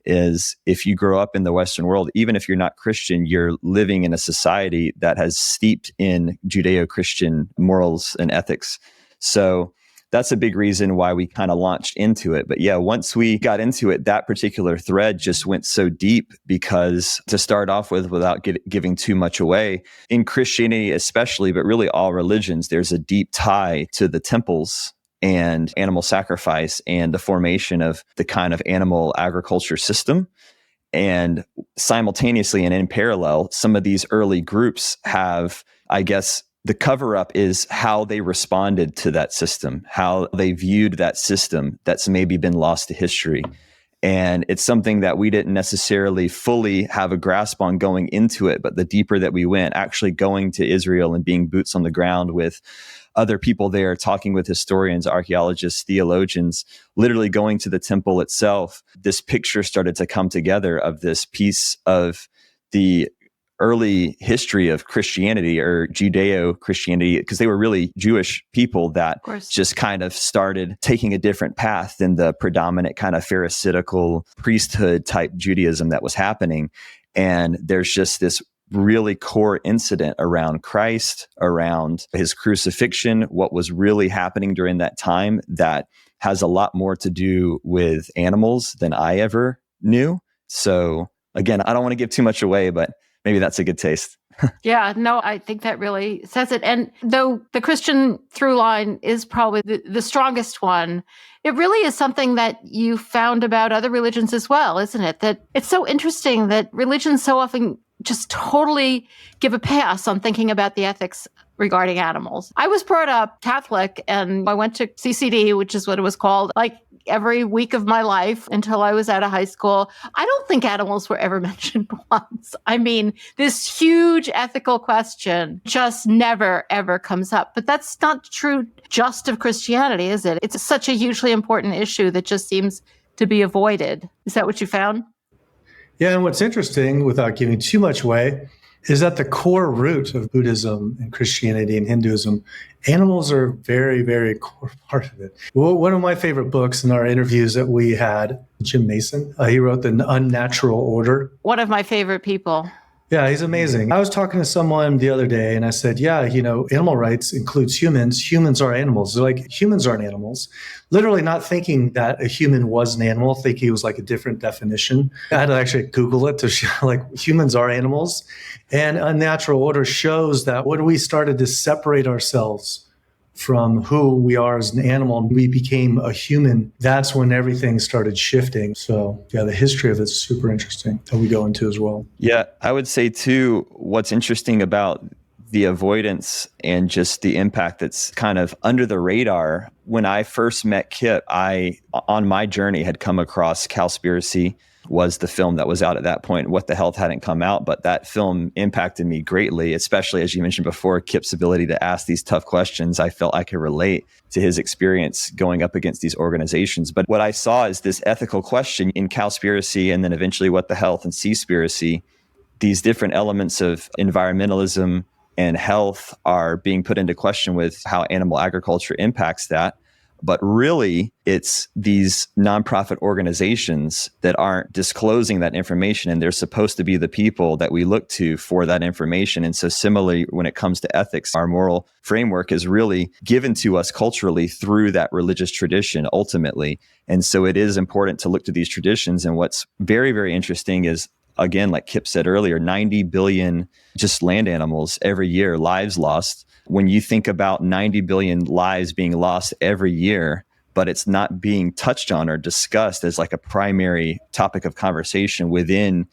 is if you grow up in the Western world, even if you're not Christian, you're living in a society that has steeped in Judeo-Christian morals and ethics. So that's a big reason why we kind of launched into it. But yeah, once we got into it, that particular thread just went so deep because to start off with, without giving too much away, in Christianity especially, but really all religions, there's a deep tie to the temples and animal sacrifice and the formation of the kind of animal agriculture system. And simultaneously and in parallel, some of these early groups have, I guess, the cover-up is how they responded to that system, how they viewed that system that's maybe been lost to history. And it's something that we didn't necessarily fully have a grasp on going into it, but the deeper that we went, actually going to Israel and being boots on the ground with other people there, talking with historians, archaeologists, theologians, literally going to the temple itself, this picture started to come together of this piece of the early history of Christianity or Judeo-Christianity, because they were really Jewish people that just kind of started taking a different path than the predominant kind of Pharisaical priesthood type Judaism that was happening. And there's just this really core incident around Christ, around his crucifixion, what was really happening during that time that has a lot more to do with animals than I ever knew. So again, I don't want to give too much away, but maybe that's a good taste. Yeah, no, I think that really says it. And though the Christian through line is probably the strongest one, it really is something that you found about other religions as well, isn't it? That it's so interesting that religions so often just totally give a pass on thinking about the ethics regarding animals. I was brought up Catholic and I went to CCD, which is what it was called, like every week of my life until I was out of high school. I don't think animals were ever mentioned once. I mean, this huge ethical question just never, ever comes up. But that's not true just of Christianity, is it? It's such a hugely important issue that just seems to be avoided. Is that what you found? Yeah, and what's interesting, without giving too much away, is that the core root of Buddhism and Christianity and Hinduism, animals are a very, very core part of it. Well, one of my favorite books in our interviews that we had, Jim Mason, he wrote The Unnatural Order. One of my favorite people. Yeah, he's amazing. I was talking to someone the other day and I said, yeah, animal rights includes humans. Humans are animals. They're like, humans aren't animals. Literally not thinking that a human was an animal, thinking it was like a different definition. I had to actually Google it to show like humans are animals. And Unnatural Order shows that when we started to separate ourselves from who we are as an animal and we became a human, that's when everything started shifting. So yeah, the history of it's super interesting that we go into as well. Yeah, I would say too, what's interesting about the avoidance and just the impact that's kind of under the radar. When I first met Kip, I, on my journey, had come across Cowspiracy, was the film that was out at that point. What the Health hadn't come out, but that film impacted me greatly, especially as you mentioned before, Kip's ability to ask these tough questions. I felt I could relate to his experience going up against these organizations. But what I saw is this ethical question in Cowspiracy and then eventually What the Health and Seaspiracy, these different elements of environmentalism and health are being put into question with how animal agriculture impacts that. But really, it's these nonprofit organizations that aren't disclosing that information, and they're supposed to be the people that we look to for that information. And so similarly, when it comes to ethics, our moral framework is really given to us culturally through that religious tradition, ultimately. And so it is important to look to these traditions. And what's very, very interesting is again, like Kip said earlier, 90 billion just land animals every year, lives lost. When you think about 90 billion lives being lost every year, but it's not being touched on or discussed as like a primary topic of conversation within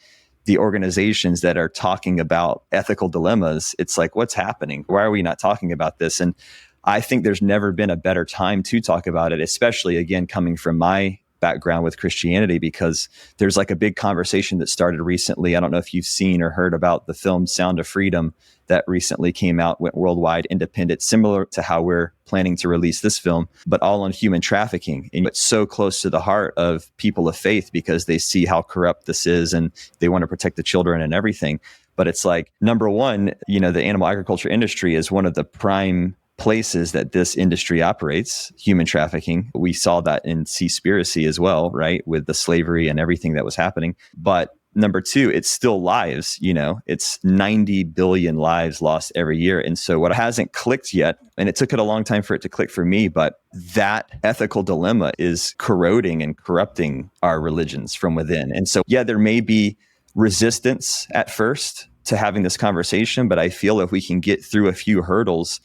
the organizations that are talking about ethical dilemmas, it's like, what's happening? Why are we not talking about this? And I think there's never been a better time to talk about it, especially, again, coming from my background with Christianity, because there's like a big conversation that started recently. I don't know if you've seen or heard about the film Sound of Freedom that recently came out, went worldwide, independent, similar to how we're planning to release this film, but all on human trafficking. And it's so close to the heart of people of faith because they see how corrupt this is and they want to protect the children and everything. But it's like, number one, the animal agriculture industry is one of the prime places that this industry operates, human trafficking. We saw that in Seaspiracy as well, right? With the slavery and everything that was happening. But number two, it's still lives, it's 90 billion lives lost every year. And so what hasn't clicked yet, and it took it a long time for it to click for me, but that ethical dilemma is corroding and corrupting our religions from within. And so, yeah, there may be resistance at first to having this conversation, but I feel if we can get through a few hurdles,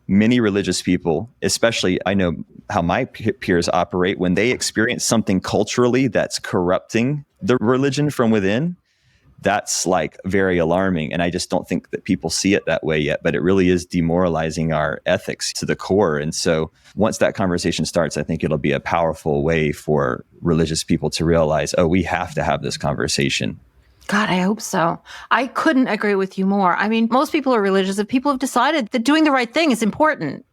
many religious people, especially I know how my peers operate, when they experience something culturally that's corrupting the religion from within, that's like very alarming. And I just don't think that people see it that way yet, but it really is demoralizing our ethics to the core. And so once that conversation starts, I think it'll be a powerful way for religious people to realize, oh, we have to have this conversation. God, I hope so. I couldn't agree with you more. I mean, most people are religious if people have decided that doing the right thing is important.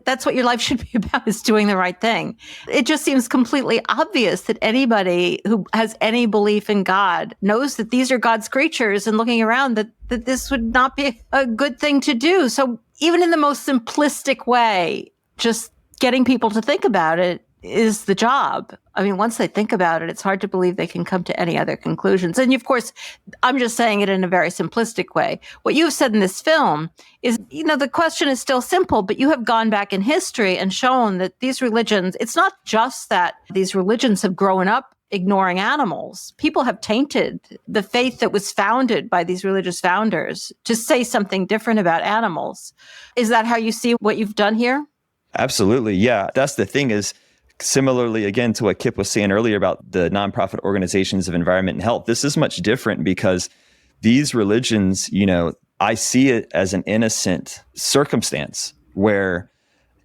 That's what your life should be about, is doing the right thing. It just seems completely obvious that anybody who has any belief in God knows that these are God's creatures, and looking around that this would not be a good thing to do. So even in the most simplistic way, just getting people to think about it is the job. I mean, once they think about it, it's hard to believe they can come to any other conclusions. And of course, I'm just saying it in a very simplistic way. What you've said in this film is, the question is still simple, but you have gone back in history and shown that these religions, it's not just that these religions have grown up ignoring animals. People have tainted the faith that was founded by these religious founders to say something different about animals. Is that how you see what you've done here? Absolutely. Yeah. That's the thing is, similarly, again, to what Kip was saying earlier about the nonprofit organizations of environment and health, this is much different because these religions, I see it as an innocent circumstance where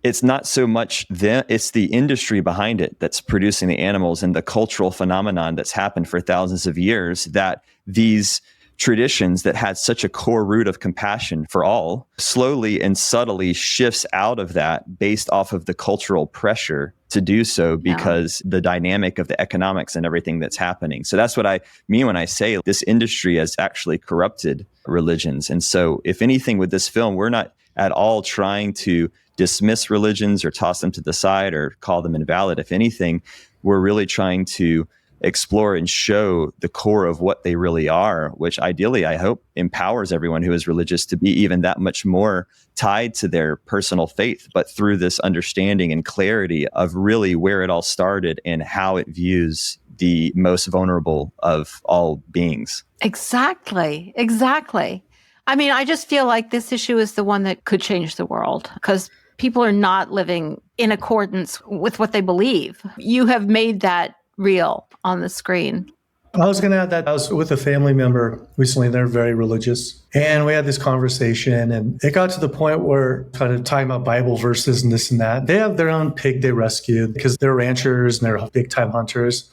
it's not so much it's the industry behind it that's producing the animals and the cultural phenomenon that's happened for thousands of years, that these traditions that had such a core root of compassion for all slowly and subtly shifts out of that based off of the cultural pressure to do so because the dynamic of the economics and everything that's happening. So that's what I mean when I say this industry has actually corrupted religions. And so if anything with this film, we're not at all trying to dismiss religions or toss them to the side or call them invalid. If anything, we're really trying to explore and show the core of what they really are, which ideally, I hope, empowers everyone who is religious to be even that much more tied to their personal faith, but through this understanding and clarity of really where it all started and how it views the most vulnerable of all beings. Exactly. I mean, I just feel like this issue is the one that could change the world because people are not living in accordance with what they believe. You have made that real on the screen. I was going to add that I was with a family member recently. They're very religious. And we had this conversation and it got to the point where kind of talking about Bible verses and this and that. They have their own pig they rescue because they're ranchers and they're big time hunters.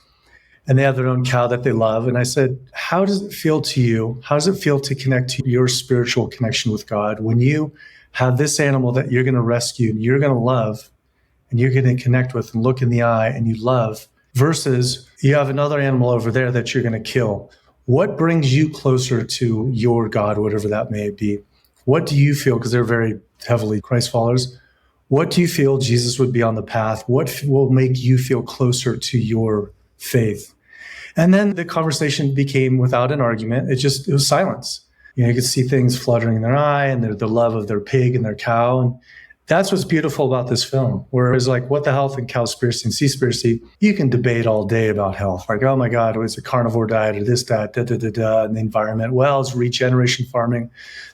And they have their own cow that they love. And I said, how does it feel to you? How does it feel to connect to your spiritual connection with God when you have this animal that you're going to rescue and you're going to love and you're going to connect with and look in the eye and you love, versus you have another animal over there that you're going to kill? What brings you closer to your God, whatever that may be? What do you feel, because they're very heavily Christ followers, what do you feel Jesus would be on the path? What will make you feel closer to your faith? And then the conversation became without an argument. It was silence. You could see things fluttering in their eye and the love of their pig and their cow. That's what's beautiful about this film, where it's like, what the health and Cowspiracy and Seaspiracy, you can debate all day about health. Like, oh my God, it's a carnivore diet or this, that, and the environment. Well, it's regeneration farming.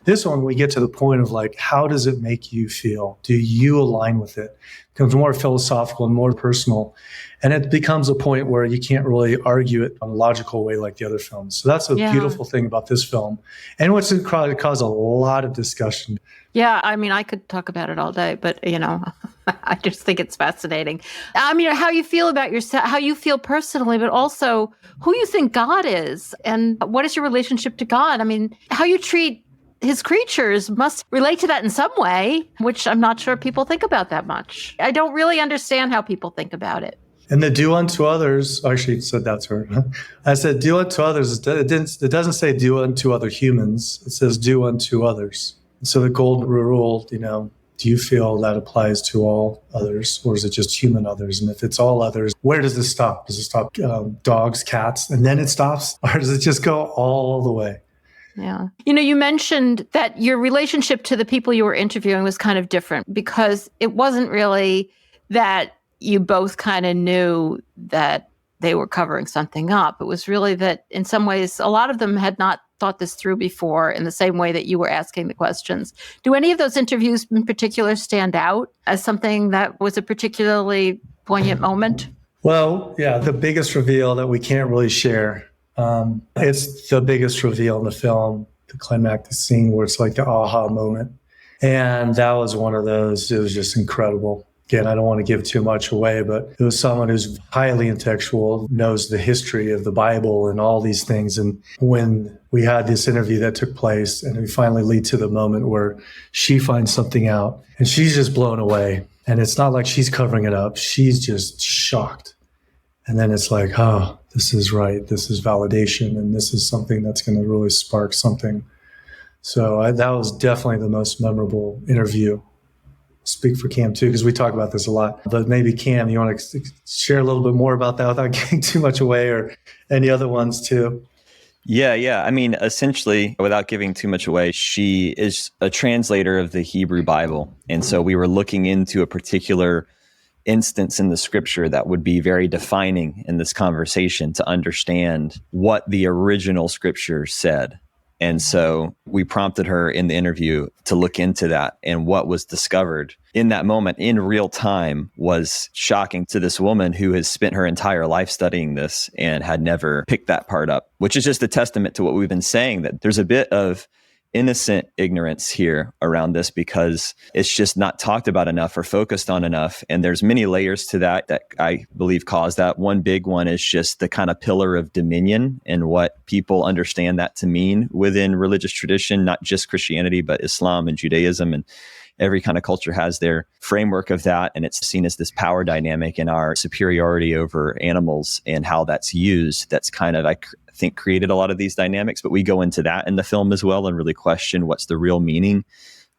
This one, we get to the point of like, how does it make you feel? Do you align with it? It becomes more philosophical and more personal. And it becomes a point where you can't really argue it in a logical way like the other films. So that's a beautiful thing about this film. And what's caused a lot of discussion. Yeah, I mean, I could talk about it all day, but, I just think it's fascinating. I mean, how you feel about yourself, how you feel personally, but also who you think God is and what is your relationship to God? I mean, how you treat his creatures must relate to that in some way, which I'm not sure people think about that much. I don't really understand how people think about it. And the do unto others, actually said that to her. I said, do unto others. It doesn't say do unto other humans. It says do unto others. So the golden rule, do you feel that applies to all others, or is it just human others? And if it's all others, where does this stop? Does it stop dogs, cats, and then it stops? Or does it just go all the way? Yeah. You mentioned that your relationship to the people you were interviewing was kind of different because it wasn't really that you both kind of knew that they were covering something up. It was really that in some ways, a lot of them had not thought this through before in the same way that you were asking the questions. Do any of those interviews in particular stand out as something that was a particularly poignant moment? Well, yeah, the biggest reveal that we can't really share. It's the biggest reveal in the film, the climactic scene where it's like the aha moment. And that was one of those, it was just incredible. Again, I don't want to give too much away, but it was someone who's highly intellectual, knows the history of the Bible and all these things. And when we had this interview that took place and we finally lead to the moment where she finds something out and she's just blown away. And it's not like she's covering it up. She's just shocked. And then it's like, oh, this is right. This is validation. And this is something that's going to really spark something. So that was definitely the most memorable interview. Speak for Cam too, because we talk about this a lot. But maybe Cam, you want to share a little bit more about that without giving too much away, or any other ones too? Yeah. I mean, essentially, without giving too much away, she is a translator of the Hebrew Bible. And so we were looking into a particular instance in the scripture that would be very defining in this conversation to understand what the original scripture said. And so we prompted her in the interview to look into that, and what was discovered in that moment in real time was shocking to this woman who has spent her entire life studying this and had never picked that part up, which is just a testament to what we've been saying, that there's a bit of innocent ignorance here around this because it's just not talked about enough or focused on enough. And there's many layers to that I believe cause that. One big one is just the kind of pillar of dominion and what people understand that to mean within religious tradition, not just Christianity, but Islam and Judaism, and every kind of culture has their framework of that. And it's seen as this power dynamic in our superiority over animals and how that's used. That's kind of, I think, created a lot of these dynamics, but we go into that in the film as well and really question what's the real meaning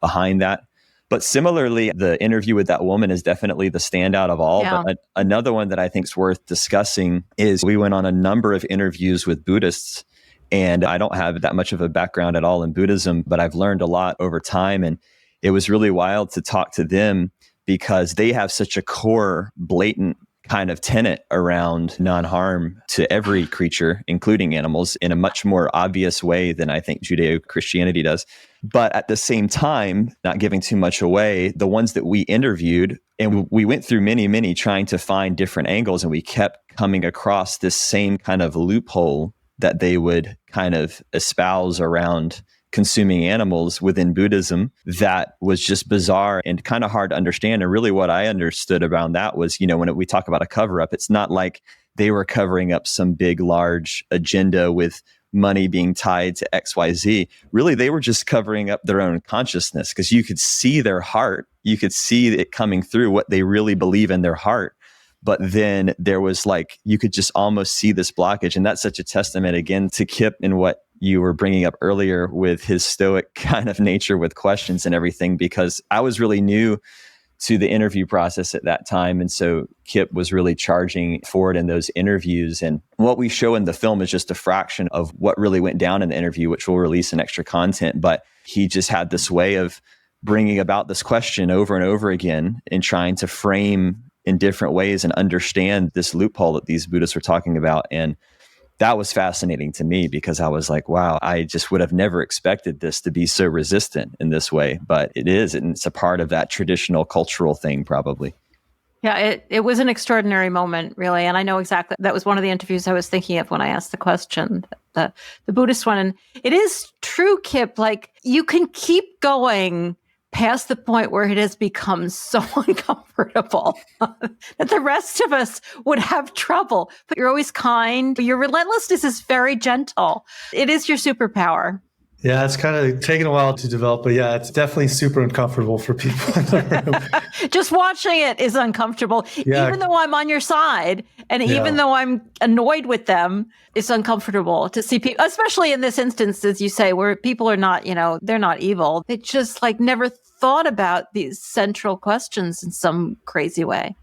behind that. But similarly, the interview with that woman is definitely the standout of all. Yeah. But another one that I think is worth discussing is we went on a number of interviews with Buddhists, and I don't have that much of a background at all in Buddhism, but I've learned a lot over time. And it was really wild to talk to them because they have such a core, blatant kind of tenet around non-harm to every creature, including animals, in a much more obvious way than I think Judeo-Christianity does. But at the same time, not giving too much away, the ones that we interviewed, and we went through many trying to find different angles, and we kept coming across this same kind of loophole that they would kind of espouse around consuming animals within Buddhism that was just bizarre and kind of hard to understand. And really what I understood around that was, when we talk about a cover up, it's not like they were covering up some big, large agenda with money being tied to XYZ. Really, they were just covering up their own consciousness because you could see their heart. You could see it coming through what they really believe in their heart. But then there was you could just almost see this blockage. And that's such a testament again to Kip and what you were bringing up earlier with his stoic kind of nature with questions and everything, because I was really new to the interview process at that time. And so Kip was really charging forward in those interviews. And what we show in the film is just a fraction of what really went down in the interview, which will release in extra content. But he just had this way of bringing about this question over and over again and trying to frame in different ways and understand this loophole that these Buddhists were talking about. And that was fascinating to me because I was like, wow, I just would have never expected this to be so resistant in this way. But it is, and it's a part of that traditional cultural thing, probably. Yeah, it was an extraordinary moment, really. And I know exactly, that was one of the interviews I was thinking of when I asked the question, the Buddhist one. And it is true, Kip, like you can keep going past the point where it has become so uncomfortable that the rest of us would have trouble. But you're always kind. Your relentlessness is very gentle. It is your superpower. Yeah, it's kind of taken a while to develop, but yeah, it's definitely super uncomfortable for people in the room. Just watching it is uncomfortable. Yeah. Even though I'm on your side and even though I'm annoyed with them, it's uncomfortable to see people, especially in this instance, as you say, where people are not, they're not evil. They just like never thought about these central questions in some crazy way.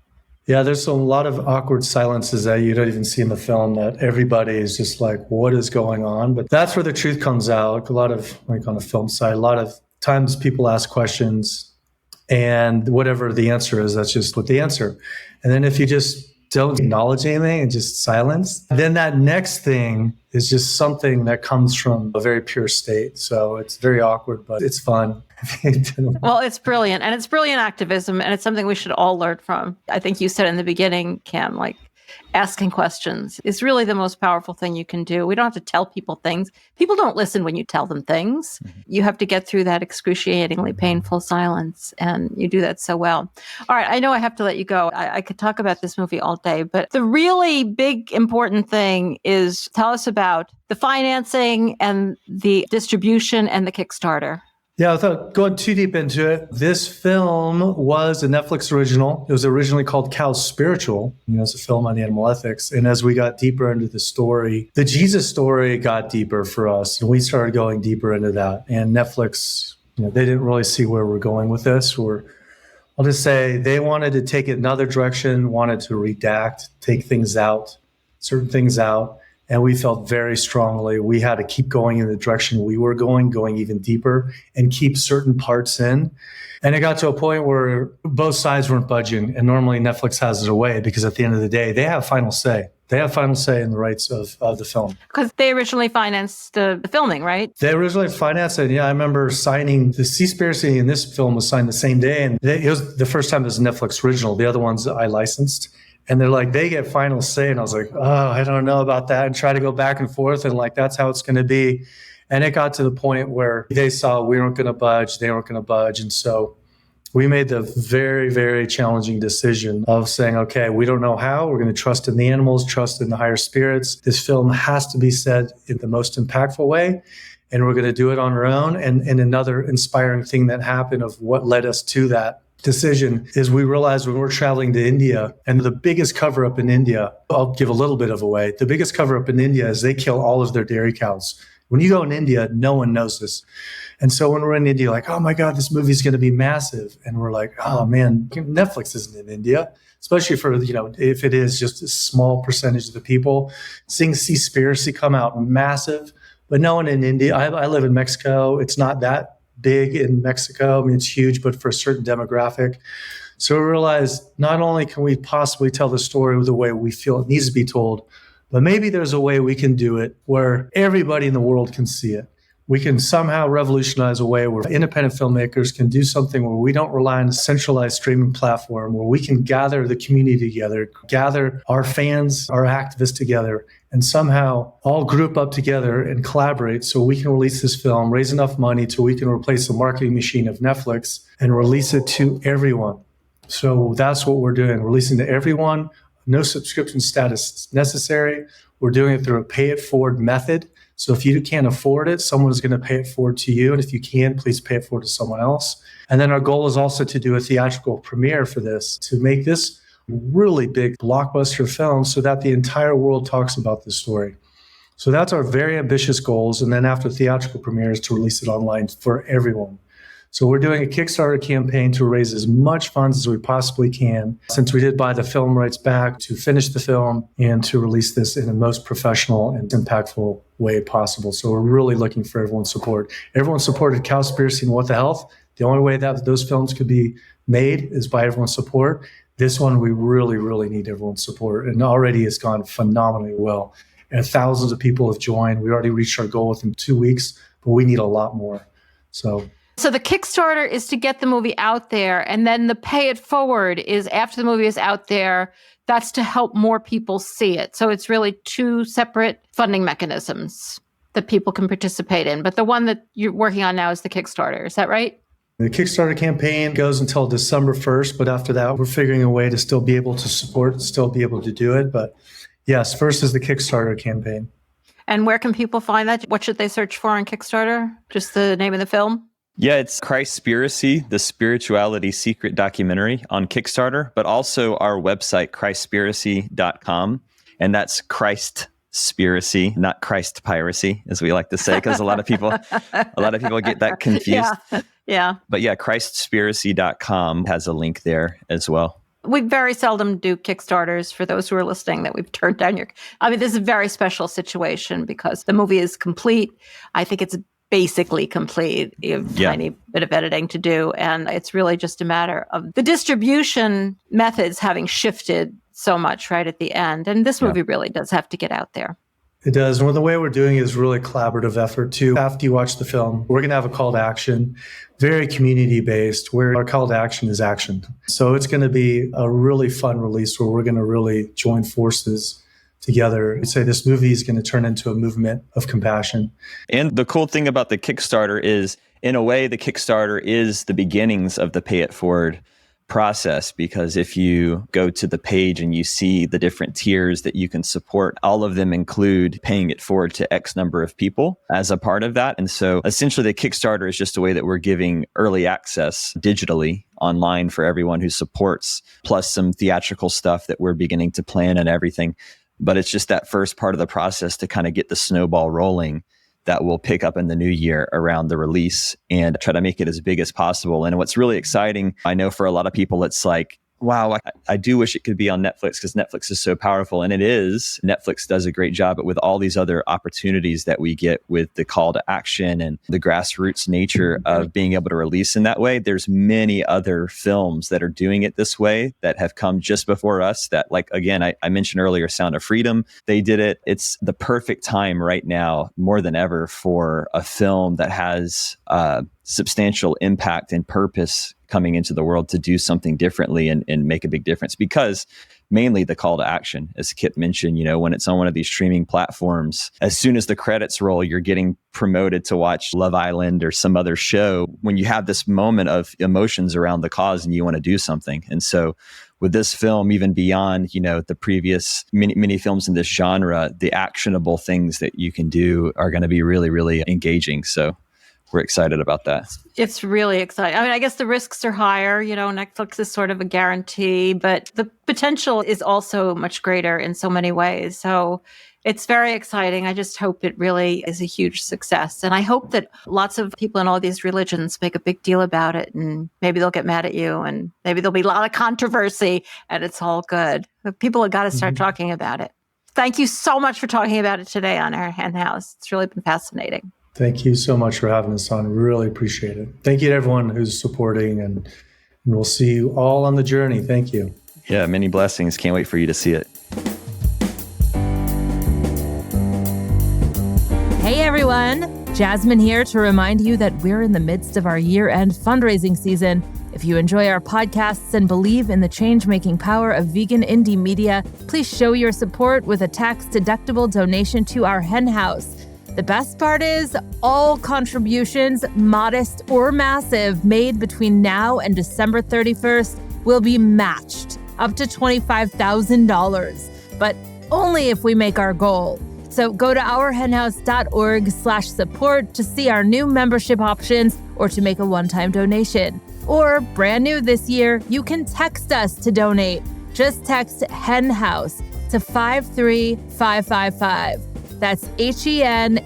Yeah, there's a lot of awkward silences that you don't even see in the film that everybody is just like, what is going on? But that's where the truth comes out. A lot of, like on the film side, a lot of times people ask questions and whatever the answer is, that's just what the answer. And then if you just don't acknowledge anything and just silence, then that next thing is just something that comes from a very pure state. So it's very awkward, but it's fun. Well, it's brilliant. And it's brilliant activism. And it's something we should all learn from. I think you said in the beginning, Cam, like asking questions is really the most powerful thing you can do. We don't have to tell people things. People don't listen when you tell them things. Mm-hmm. You have to get through that excruciatingly painful silence. And you do that so well. All right. I know I have to let you go. I could talk about this movie all day, but the really big, important thing is tell us about the financing and the distribution and the Kickstarter. Yeah, without going too deep into it, this film was a Netflix original. It was originally called Cowspiracy. It's a film on animal ethics. And as we got deeper into the story, the Jesus story got deeper for us. And we started going deeper into that. And Netflix, they didn't really see where we're going with this. I'll just say they wanted to take it another direction, wanted to redact, take things out, certain things out. And we felt very strongly we had to keep going in the direction we were going even deeper and keep certain parts in. And it got to a point where both sides weren't budging. And normally Netflix has it away because at the end of the day, they have final say. They have final say in the rights of the film. Because they originally financed the filming, right? They originally financed it. Yeah, I remember signing the Seaspiracy in this film was signed the same day. And it was the first time it was a Netflix original. The other ones I licensed. And they're like, they get final say. And I was like, oh, I don't know about that. And try to go back and forth. And like, that's how it's going to be. And it got to the point where they saw we weren't going to budge. They weren't going to budge. And so we made the very, very challenging decision of saying, okay, we don't know how. We're going to trust in the animals, trust in the higher spirits. This film has to be said in the most impactful way. And we're going to do it on our own. And another inspiring thing that happened of what led us to that decision is we realized when we're traveling to India, and the biggest cover up in India, I'll give a little bit of away. The biggest cover up in India is they kill all of their dairy cows. When you go in India, no one knows this. And so when we're in India, like, oh my God, this movie's going to be massive. And we're like, oh man, Netflix isn't in India, especially for, if it is just a small percentage of the people. Seeing Seaspiracy come out massive, but no one in India. I live in Mexico. It's not that big in Mexico. I mean, it's huge, but for a certain demographic. So we realized not only can we possibly tell the story the way we feel it needs to be told, but maybe there's a way we can do it where everybody in the world can see it. We can somehow revolutionize a way where independent filmmakers can do something where we don't rely on a centralized streaming platform, where we can gather the community together, gather our fans, our activists together, and somehow all group up together and collaborate so we can release this film, raise enough money so we can replace the marketing machine of Netflix and release it to everyone. So that's what we're doing, releasing to everyone. No subscription status necessary. We're doing it through a pay it forward method. So if you can't afford it, someone is going to pay it forward to you. And if you can, please pay it forward to someone else. And then our goal is also to do a theatrical premiere for this, to make this really big blockbuster film so that the entire world talks about this story. So that's our very ambitious goals. And then after theatrical premieres, to release it online for everyone. So we're doing a Kickstarter campaign to raise as much funds as we possibly can, since we did buy the film rights back, to finish the film and to release this in the most professional and impactful way possible. So we're really looking for everyone's support. Everyone supported Cowspiracy and What the Health. The only way that those films could be made is by everyone's support. This one, we really, really need everyone's support. And already it's gone phenomenally well. And thousands of people have joined. We already reached our goal within 2 weeks, but we need a lot more. So the Kickstarter is to get the movie out there, and then the pay it forward is after the movie is out there. That's to help more people see it. So it's really two separate funding mechanisms that people can participate in. But the one that you're working on now is the Kickstarter. Is that right? The Kickstarter campaign goes until December 1st, but after that, we're figuring a way to still be able to support, still be able to do it. But yes, first is the Kickstarter campaign. And where can people find that? What should they search for on Kickstarter? Just the name of the film? Yeah, it's Christspiracy, the spirituality secret documentary on Kickstarter, but also our website, Christspiracy.com. And that's Christspiracy, not Christ piracy, as we like to say, because a lot of people get that confused. Yeah. But yeah, Christspiracy.com has a link there as well. We very seldom do Kickstarters for those who are listening that we've turned down this is a very special situation because the movie is complete. I think it's basically complete. You have a tiny bit of editing to do. And it's really just a matter of the distribution methods having shifted so much right at the end. And this movie really does have to get out there. It does. And the way we're doing it is really collaborative effort too. After you watch the film, we're going to have a call to action, very community-based, where our call to action is action. So it's going to be a really fun release where we're going to really join forces together. I'd say this movie is going to turn into a movement of compassion. And the cool thing about the Kickstarter is, in a way, the Kickstarter is the beginnings of the Pay It Forward process, because if you go to the page and you see the different tiers that you can support, all of them include paying it forward to X number of people as a part of that. And so essentially the Kickstarter is just a way that we're giving early access digitally online for everyone who supports, plus some theatrical stuff that we're beginning to plan and everything. But it's just that first part of the process to kind of get the snowball rolling that will pick up in the new year around the release and try to make it as big as possible. And what's really exciting, I know for a lot of people, it's like, wow, I do wish it could be on Netflix because Netflix is so powerful. And it is. Netflix does a great job, but with all these other opportunities that we get with the call to action and the grassroots nature of being able to release in that way, there's many other films that are doing it this way that have come just before us that, like, again, I mentioned earlier, Sound of Freedom, they did it. It's the perfect time right now, more than ever, for a film that has substantial impact and purpose coming into the world to do something differently and make a big difference, because mainly the call to action, as Kip mentioned, when it's on one of these streaming platforms, as soon as the credits roll, you're getting promoted to watch Love Island or some other show when you have this moment of emotions around the cause and you want to do something. And so with this film, even beyond, the previous many films in this genre, the actionable things that you can do are going to be really, really engaging. So we're excited about that. It's really exciting. I guess the risks are higher. Netflix is sort of a guarantee, but the potential is also much greater in so many ways. So it's very exciting. I just hope it really is a huge success. And I hope that lots of people in all these religions make a big deal about it. And maybe they'll get mad at you and maybe there'll be a lot of controversy and it's all good. But people have got to start talking about it. Thank you so much for talking about it today on Our Hen House. It's really been fascinating. Thank you so much for having us on. Really appreciate it. Thank you to everyone who's supporting, and we'll see you all on the journey. Thank you. Yeah, many blessings. Can't wait for you to see it. Hey everyone, Jasmine here to remind you that we're in the midst of our year-end fundraising season. If you enjoy our podcasts and believe in the change-making power of vegan indie media, please show your support with a tax-deductible donation to Our Hen House. The best part is all contributions, modest or massive, made between now and December 31st will be matched up to $25,000, but only if we make our goal. So go to ourhenhouse.org/support to see our new membership options or to make a one-time donation. Or brand new this year, you can text us to donate. Just text Hen House to 53555. That's HENHOUSE,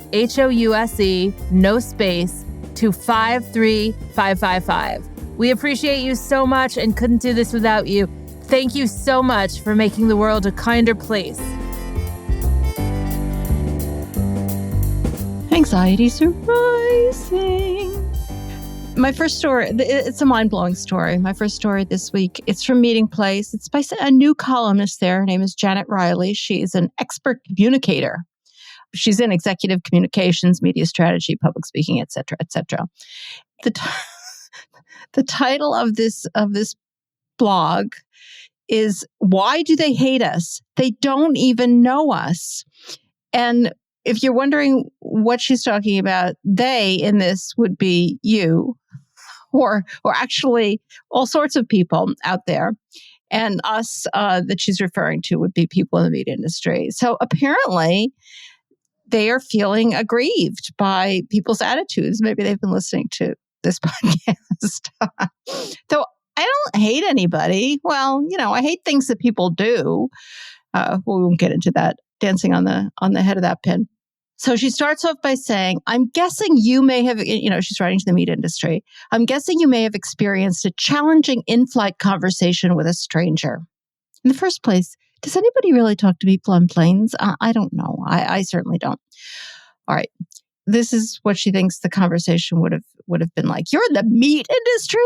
no space, to 53555. We appreciate you so much and couldn't do this without you. Thank you so much for making the world a kinder place. Anxieties are rising. My first story, it's a mind-blowing story. My first story this week, it's from Meeting Place. It's by a new columnist there. Her name is Janet Riley. She is an expert communicator. She's in executive communications, media strategy, public speaking, et cetera, et cetera. The title of this blog is "Why Do They Hate Us? They Don't Even Know Us." And if you're wondering what she's talking about, they in this would be you, or actually all sorts of people out there. And us that she's referring to would be people in the meat industry. So apparently they are feeling aggrieved by people's attitudes. Maybe they've been listening to this podcast. Though I don't hate anybody. Well, I hate things that people do. We won't get into that, dancing on the head of that pin. So she starts off by saying, I'm guessing you may have, she's writing to the meat industry. I'm guessing you may have experienced a challenging in-flight conversation with a stranger. In the first place, does anybody really talk to people on planes? I don't know. I certainly don't. All right. This is what she thinks the conversation would have been like. You're in the meat industry?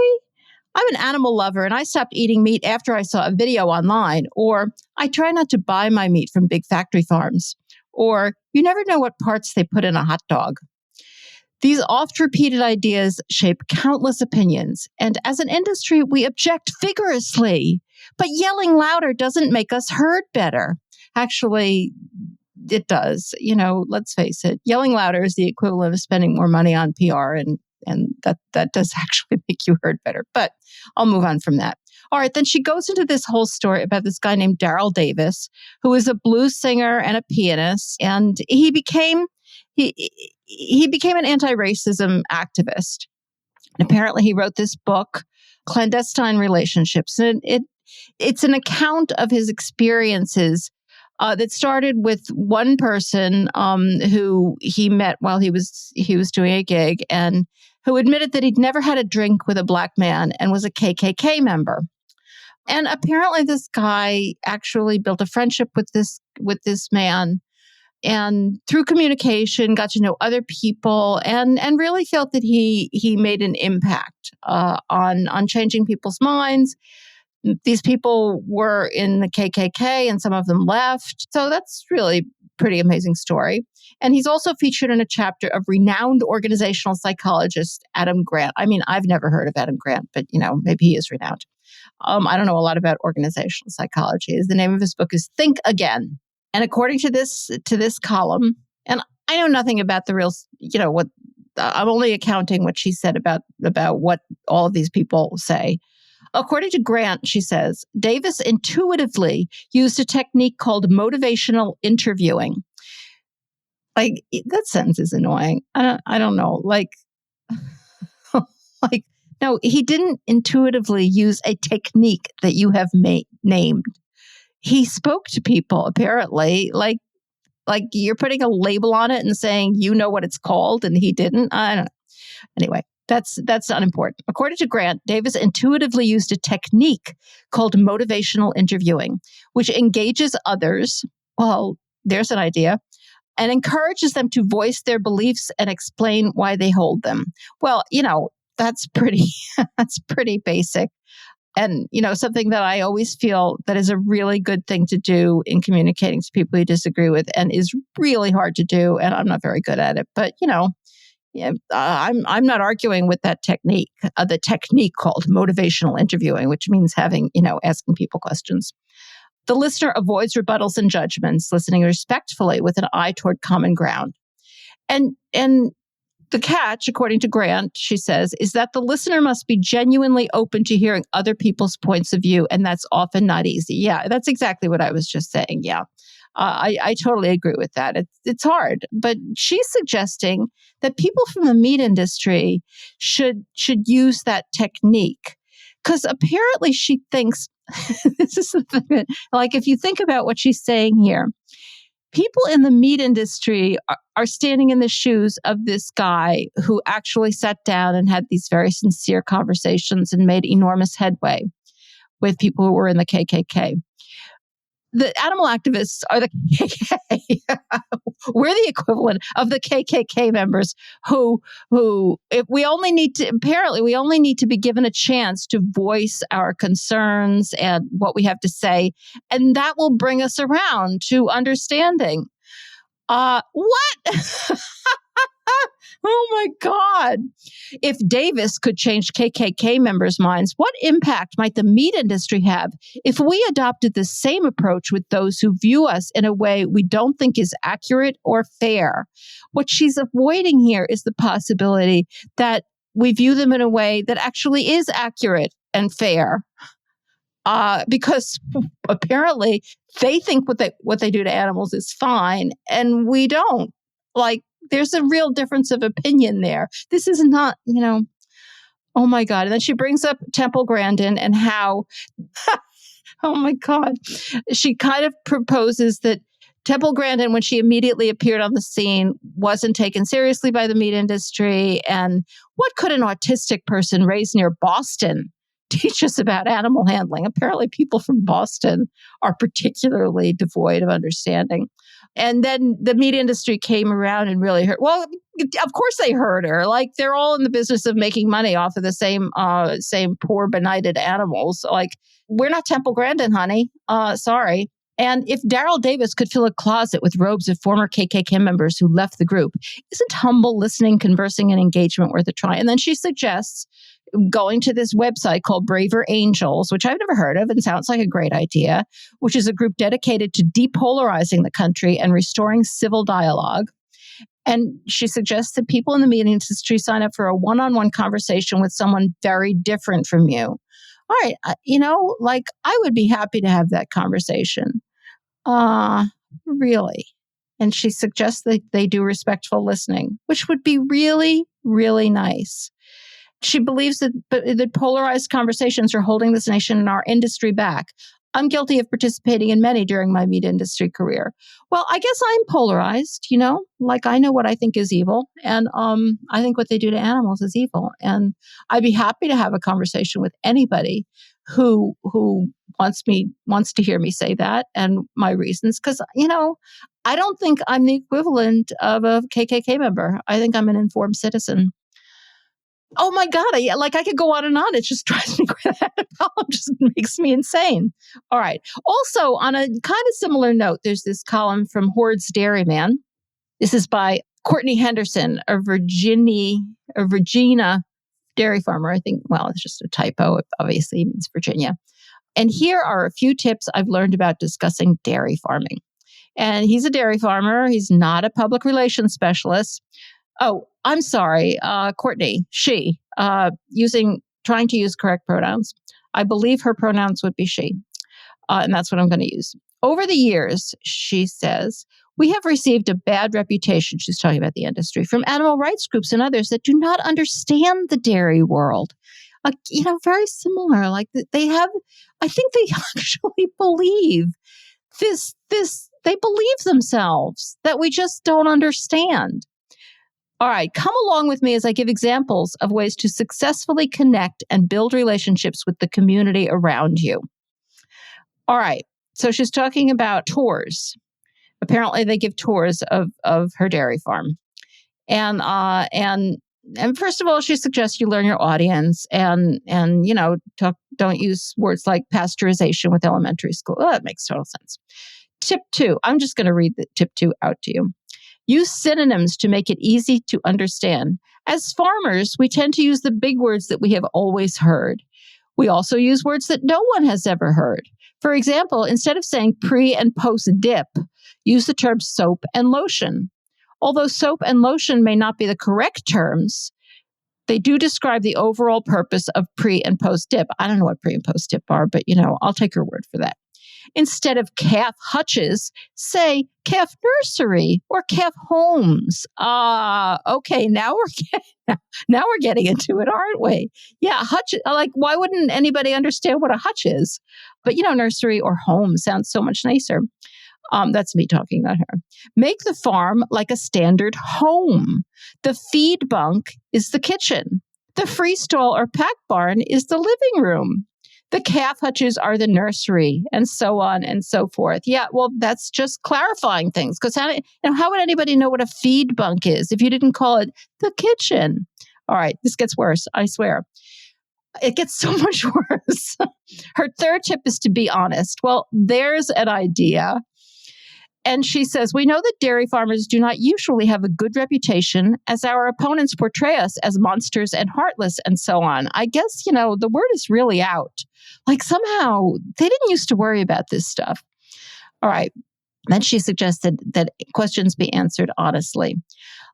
I'm an animal lover and I stopped eating meat after I saw a video online. Or I try not to buy my meat from big factory farms. Or you never know what parts they put in a hot dog. These oft-repeated ideas shape countless opinions. And as an industry, we object vigorously. But yelling louder doesn't make us heard better. Actually, it does. Let's face it. Yelling louder is the equivalent of spending more money on PR, and that does actually make you heard better. But I'll move on from that. All right, then she goes into this whole story about this guy named Daryl Davis, who is a blues singer and a pianist, and he became an anti-racism activist. And apparently, he wrote this book, Clandestine Relationships, and it's an account of his experiences that started with one person who he met while he was doing a gig, and who admitted that he'd never had a drink with a black man and was a KKK member. And apparently this guy actually built a friendship with this man, and through communication got to know other people, and really felt that he made an impact on changing people's minds. These people were in the KKK and some of them left. So that's really pretty amazing story. And he's also featured in a chapter of renowned organizational psychologist Adam Grant. I mean, I've never heard of Adam Grant, but maybe he is renowned. I don't know a lot about organizational psychology. The name of his book is Think Again. And according to this column, and I know nothing about the real, what I'm only accounting what she said about what all of these people say. According to Grant, she says, Davis intuitively used a technique called motivational interviewing. Like, that sentence is annoying. I don't know. No, he didn't intuitively use a technique that you have named. He spoke to people, apparently, like you're putting a label on it and saying, what it's called, and he didn't. I don't know. Anyway. That's unimportant. According to Grant, Davis intuitively used a technique called motivational interviewing, which engages others, well, there's an idea, and encourages them to voice their beliefs and explain why they hold them. Well, that's pretty basic. And, something that I always feel that is a really good thing to do in communicating to people you disagree with, and is really hard to do. And I'm not very good at it, but, yeah, I'm not arguing with that technique, the technique called motivational interviewing, which means asking people questions. The listener avoids rebuttals and judgments, listening respectfully with an eye toward common ground. And the catch, according to Grant, she says, is that the listener must be genuinely open to hearing other people's points of view, and that's often not easy. Yeah, that's exactly what I was just saying. Yeah. I totally agree with that. It's hard, but she's suggesting that people from the meat industry should use that technique, because apparently she thinks this is the thing. Like, if you think about what she's saying here, people in the meat industry are standing in the shoes of this guy who actually sat down and had these very sincere conversations and made enormous headway with people who were in the KKK. The animal activists are the KKK. We're the equivalent of the KKK members who if we only need to be given a chance to voice our concerns and what we have to say, and that will bring us around to understanding. What? Oh my God. If Davis could change KKK members' minds, what impact might the meat industry have if we adopted the same approach with those who view us in a way we don't think is accurate or fair? What she's avoiding here is the possibility that we view them in a way that actually is accurate and fair. Because apparently they think what they do to animals is fine, and we don't. Like, there's a real difference of opinion there. This is not, oh my God. And then she brings up Temple Grandin and how, oh my God, she kind of proposes that Temple Grandin, when she immediately appeared on the scene, wasn't taken seriously by the meat industry. And what could an autistic person raised near Boston teach us about animal handling? Apparently, people from Boston are particularly devoid of understanding. And then the meat industry came around and really hurt. Well, of course they hurt her. Like, they're all in the business of making money off of the same poor, benighted animals. Like, we're not Temple Grandin, honey. Sorry. And if Daryl Davis could fill a closet with robes of former KKK members who left the group, isn't humble listening, conversing, and engagement worth a try? And then she suggests going to this website called Braver Angels, which I've never heard of and sounds like a great idea, which is a group dedicated to depolarizing the country and restoring civil dialogue. And she suggests that people in the media industry sign up for a one-on-one conversation with someone very different from you. All right, I would be happy to have that conversation. Really? And she suggests that they do respectful listening, which would be really, really nice. She believes that polarized conversations are holding this nation and our industry back. I'm guilty of participating in many during my meat industry career. Well, I guess I'm polarized, like I know what I think is evil. And I think what they do to animals is evil. And I'd be happy to have a conversation with anybody who wants to hear me say that and my reasons. Because, I don't think I'm the equivalent of a KKK member. I think I'm an informed citizen. Oh my God, I could go on and on. It just drives me crazy. That column just makes me insane. All right. Also, on a kind of similar note, there's this column from Hoard's Dairyman. This is by Courtney Henderson, a Virginia dairy farmer. I think, it's just a typo. It obviously means Virginia. And here are a few tips I've learned about discussing dairy farming. And he's a dairy farmer. He's not a public relations specialist. Oh, I'm sorry, Courtney, she, trying to use correct pronouns. I believe her pronouns would be she, and that's what I'm going to use. Over the years, she says, we have received a bad reputation, she's talking about the industry, from animal rights groups and others that do not understand the dairy world. Very similar, like they have, I think they actually believe this, they believe themselves that we just don't understand. All right, come along with me as I give examples of ways to successfully connect and build relationships with the community around you. All right, so she's talking about tours. Apparently, they give tours of her dairy farm, and first of all, she suggests you learn your audience and don't use words like pasteurization with elementary school. Oh, that makes total sense. Tip 2. I'm just going to read the tip 2 out to you. Use synonyms to make it easy to understand. As farmers, we tend to use the big words that we have always heard. We also use words that no one has ever heard. For example, instead of saying pre and post dip, use the terms soap and lotion. Although soap and lotion may not be the correct terms, they do describe the overall purpose of pre and post dip. I don't know what pre and post dip are, but I'll take your word for that. Instead of calf hutches, say calf nursery or calf homes. Okay, now we're getting into it, aren't we? Yeah, hutch. Like, why wouldn't anybody understand what a hutch is? But nursery or home sounds so much nicer. That's me talking about her. Make the farm like a standard home. The feed bunk is the kitchen. The free stall or pack barn is the living room. The calf hutches are the nursery, and so on and so forth. Yeah, well, that's just clarifying things. Because how would anybody know what a feed bunk is if you didn't call it the kitchen? All right, this gets worse, I swear. It gets so much worse. Her third tip is to be honest. Well, there's an idea. And she says, we know that dairy farmers do not usually have a good reputation, as our opponents portray us as monsters and heartless and so on. I guess, the word is really out. Like somehow they didn't used to worry about this stuff. All right. Then she suggested that questions be answered honestly.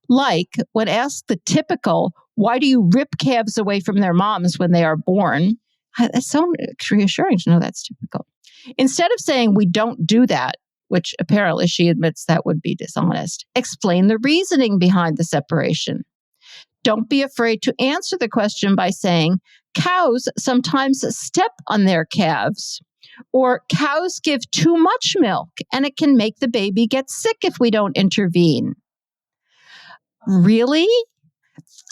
Like when asked the typical, why do you rip calves away from their moms when they are born? It's so reassuring to know that's typical. Instead of saying we don't do that, which apparently she admits that would be dishonest, explain the reasoning behind the separation. Don't be afraid to answer the question by saying, cows sometimes step on their calves, or cows give too much milk and it can make the baby get sick if we don't intervene. Really?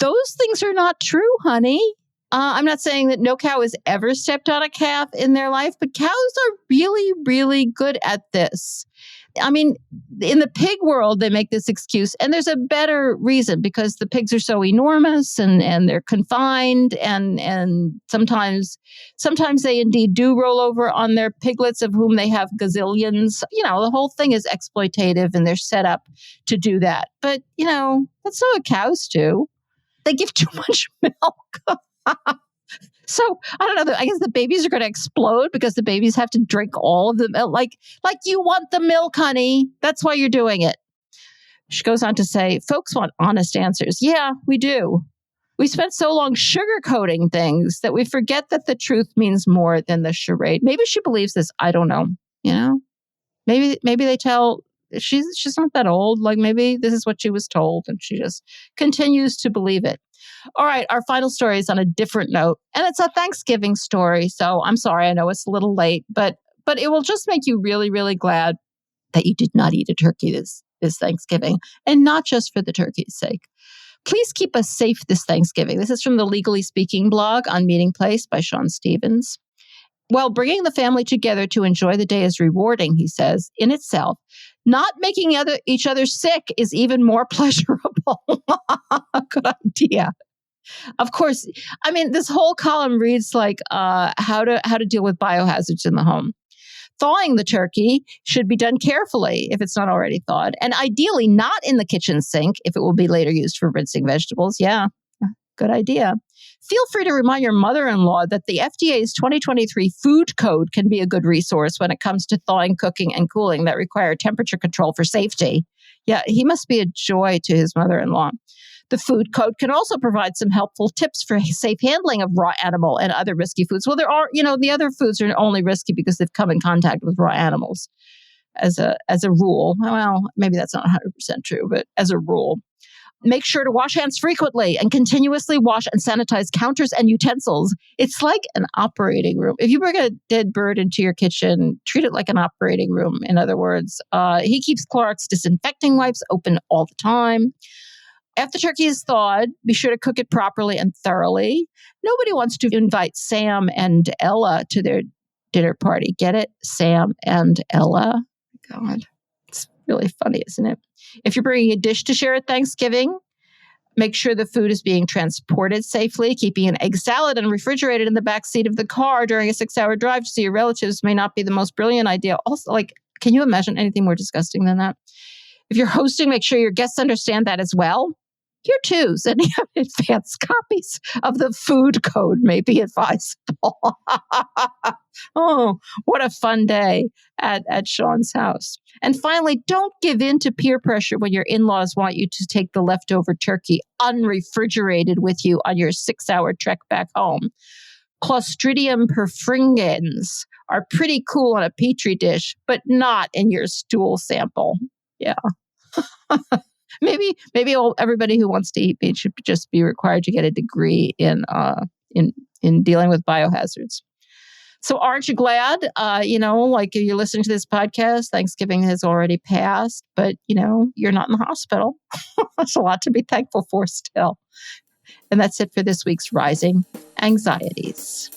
Those things are not true, honey. I'm not saying that no cow has ever stepped on a calf in their life, but cows are really, really good at this. I mean, in the pig world, they make this excuse, and there's a better reason because the pigs are so enormous and they're confined, and sometimes they indeed do roll over on their piglets, of whom they have gazillions. The whole thing is exploitative, and they're set up to do that. But that's not what cows do. They give too much milk. So I don't know. I guess the babies are going to explode because the babies have to drink all of the milk. Like you want the milk, honey. That's why you're doing it. She goes on to say, folks want honest answers. Yeah, we do. We spent so long sugarcoating things that we forget that the truth means more than the charade. Maybe she believes this. I don't know. Maybe they tell she's not that old. Like maybe this is what she was told, and she just continues to believe it. All right, our final story is on a different note, and it's a Thanksgiving story. So I'm sorry, I know it's a little late, but it will just make you really, really glad that you did not eat a turkey this Thanksgiving, and not just for the turkey's sake. Please keep us safe this Thanksgiving. This is from the Legally Speaking blog on Meeting Place by Sean Stevens. While bringing the family together to enjoy the day is rewarding, he says, in itself, not making each other sick is even more pleasurable. Good idea. Of course, I mean, this whole column reads like how to deal with biohazards in the home. Thawing the turkey should be done carefully if it's not already thawed, and ideally not in the kitchen sink if it will be later used for rinsing vegetables. Yeah, good idea. Feel free to remind your mother-in-law that the FDA's 2023 food code can be a good resource when it comes to thawing, cooking, and cooling that require temperature control for safety. Yeah, he must be a joy to his mother-in-law. The food code can also provide some helpful tips for safe handling of raw animal and other risky foods. Well, there are, the other foods are only risky because they've come in contact with raw animals as a rule. Well, maybe that's not 100% true, but as a rule. Make sure to wash hands frequently and continuously wash and sanitize counters and utensils. It's like an operating room. If you bring a dead bird into your kitchen, treat it like an operating room. In other words, he keeps Clorox disinfecting wipes open all the time. After turkey is thawed, be sure to cook it properly and thoroughly. Nobody wants to invite Sam and Ella to their dinner party. Get it? Sam and Ella. God, it's really funny, isn't it? If you're bringing a dish to share at Thanksgiving, make sure the food is being transported safely. Keeping an egg salad unrefrigerated in the back seat of the car during a 6-hour drive to see your relatives may not be the most brilliant idea. Also, can you imagine anything more disgusting than that? If you're hosting, make sure your guests understand that as well. Here too, sending out advanced copies of the food code may be advisable. Oh, what a fun day at Sean's house. And finally, don't give in to peer pressure when your in-laws want you to take the leftover turkey unrefrigerated with you on your 6-hour trek back home. Clostridium perfringens are pretty cool on a petri dish, but not in your stool sample. Yeah. Maybe everybody who wants to eat meat should just be required to get a degree in dealing with biohazards. So aren't you glad? If you're listening to this podcast, Thanksgiving has already passed, but you're not in the hospital. There's a lot to be thankful for still. And that's it for this week's Rising Anxieties.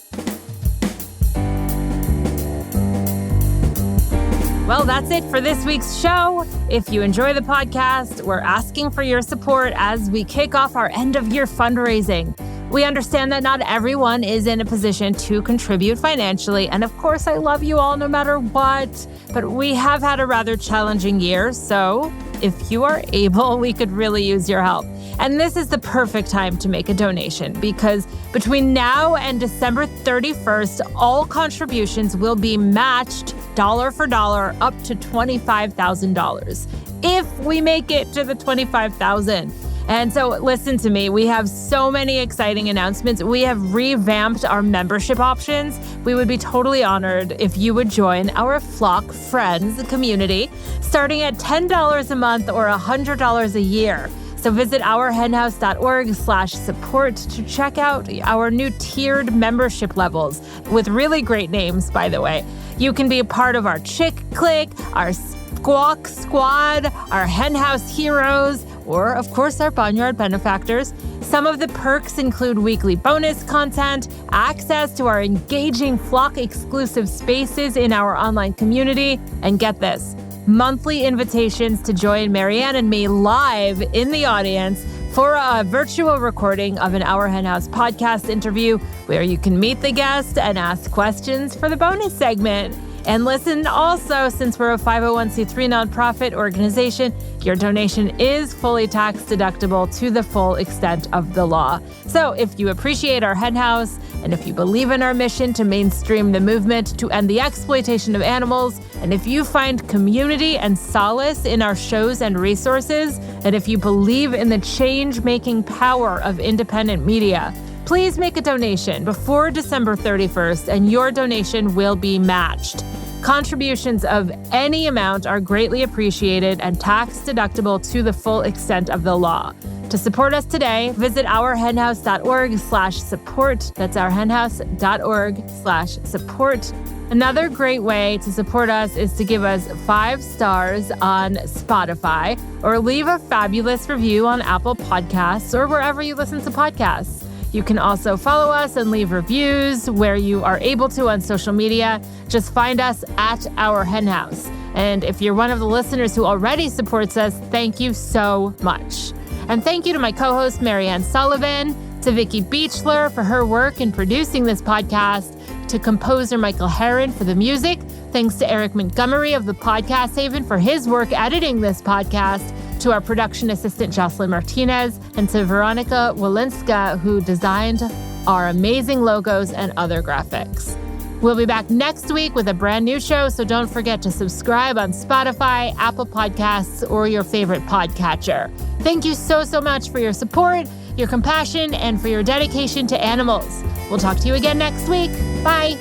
Well, that's it for this week's show. If you enjoy the podcast, we're asking for your support as we kick off our end-of-year fundraising. We understand that not everyone is in a position to contribute financially, and of course, I love you all no matter what, but we have had a rather challenging year, so if you are able, we could really use your help. And this is the perfect time to make a donation because between now and December 31st, all contributions will be matched dollar for dollar up to $25,000 if we make it to the $25,000. And so listen to me, we have so many exciting announcements. We have revamped our membership options. We would be totally honored if you would join our Flock Friends community, starting at $10 a month or $100 a year. So visit ourhenhouse.org/support to check out our new tiered membership levels with really great names, by the way. You can be a part of our Chick Click, our Squawk Squad, our Henhouse Heroes, or of course our Barnyard Benefactors. Some of the perks include weekly bonus content, access to our engaging Flock exclusive spaces in our online community, and get this, monthly invitations to join Marianne and me live in the audience for a virtual recording of an Our Henhouse podcast interview where you can meet the guest and ask questions for the bonus segment. And listen also, since we're a 501c3 nonprofit organization, your donation is fully tax deductible to the full extent of the law. So if you appreciate our Henhouse, and if you believe in our mission to mainstream the movement to end the exploitation of animals, and if you find community and solace in our shows and resources, and if you believe in the change-making power of independent media, please make a donation before December 31st, and your donation will be matched. Contributions of any amount are greatly appreciated and tax deductible to the full extent of the law. To support us today, visit ourhenhouse.org/support. That's ourhenhouse.org/support. Another great way to support us is to give us 5 stars on Spotify or leave a fabulous review on Apple Podcasts or wherever you listen to podcasts. You can also follow us and leave reviews where you are able to on social media. Just find us at Our Henhouse. And if you're one of the listeners who already supports us, thank you so much. And thank you to my co-host, Marianne Sullivan, to Vicky Beechler for her work in producing this podcast, to composer Michael Herron for the music. Thanks to Eric Montgomery of the Podcast Haven for his work editing this podcast, to our production assistant, Jocelyn Martinez, and to Veronica Walinska, who designed our amazing logos and other graphics. We'll be back next week with a brand new show, so don't forget to subscribe on Spotify, Apple Podcasts, or your favorite podcatcher. Thank you so much for your support, your compassion, and for your dedication to animals. We'll talk to you again next week. Bye.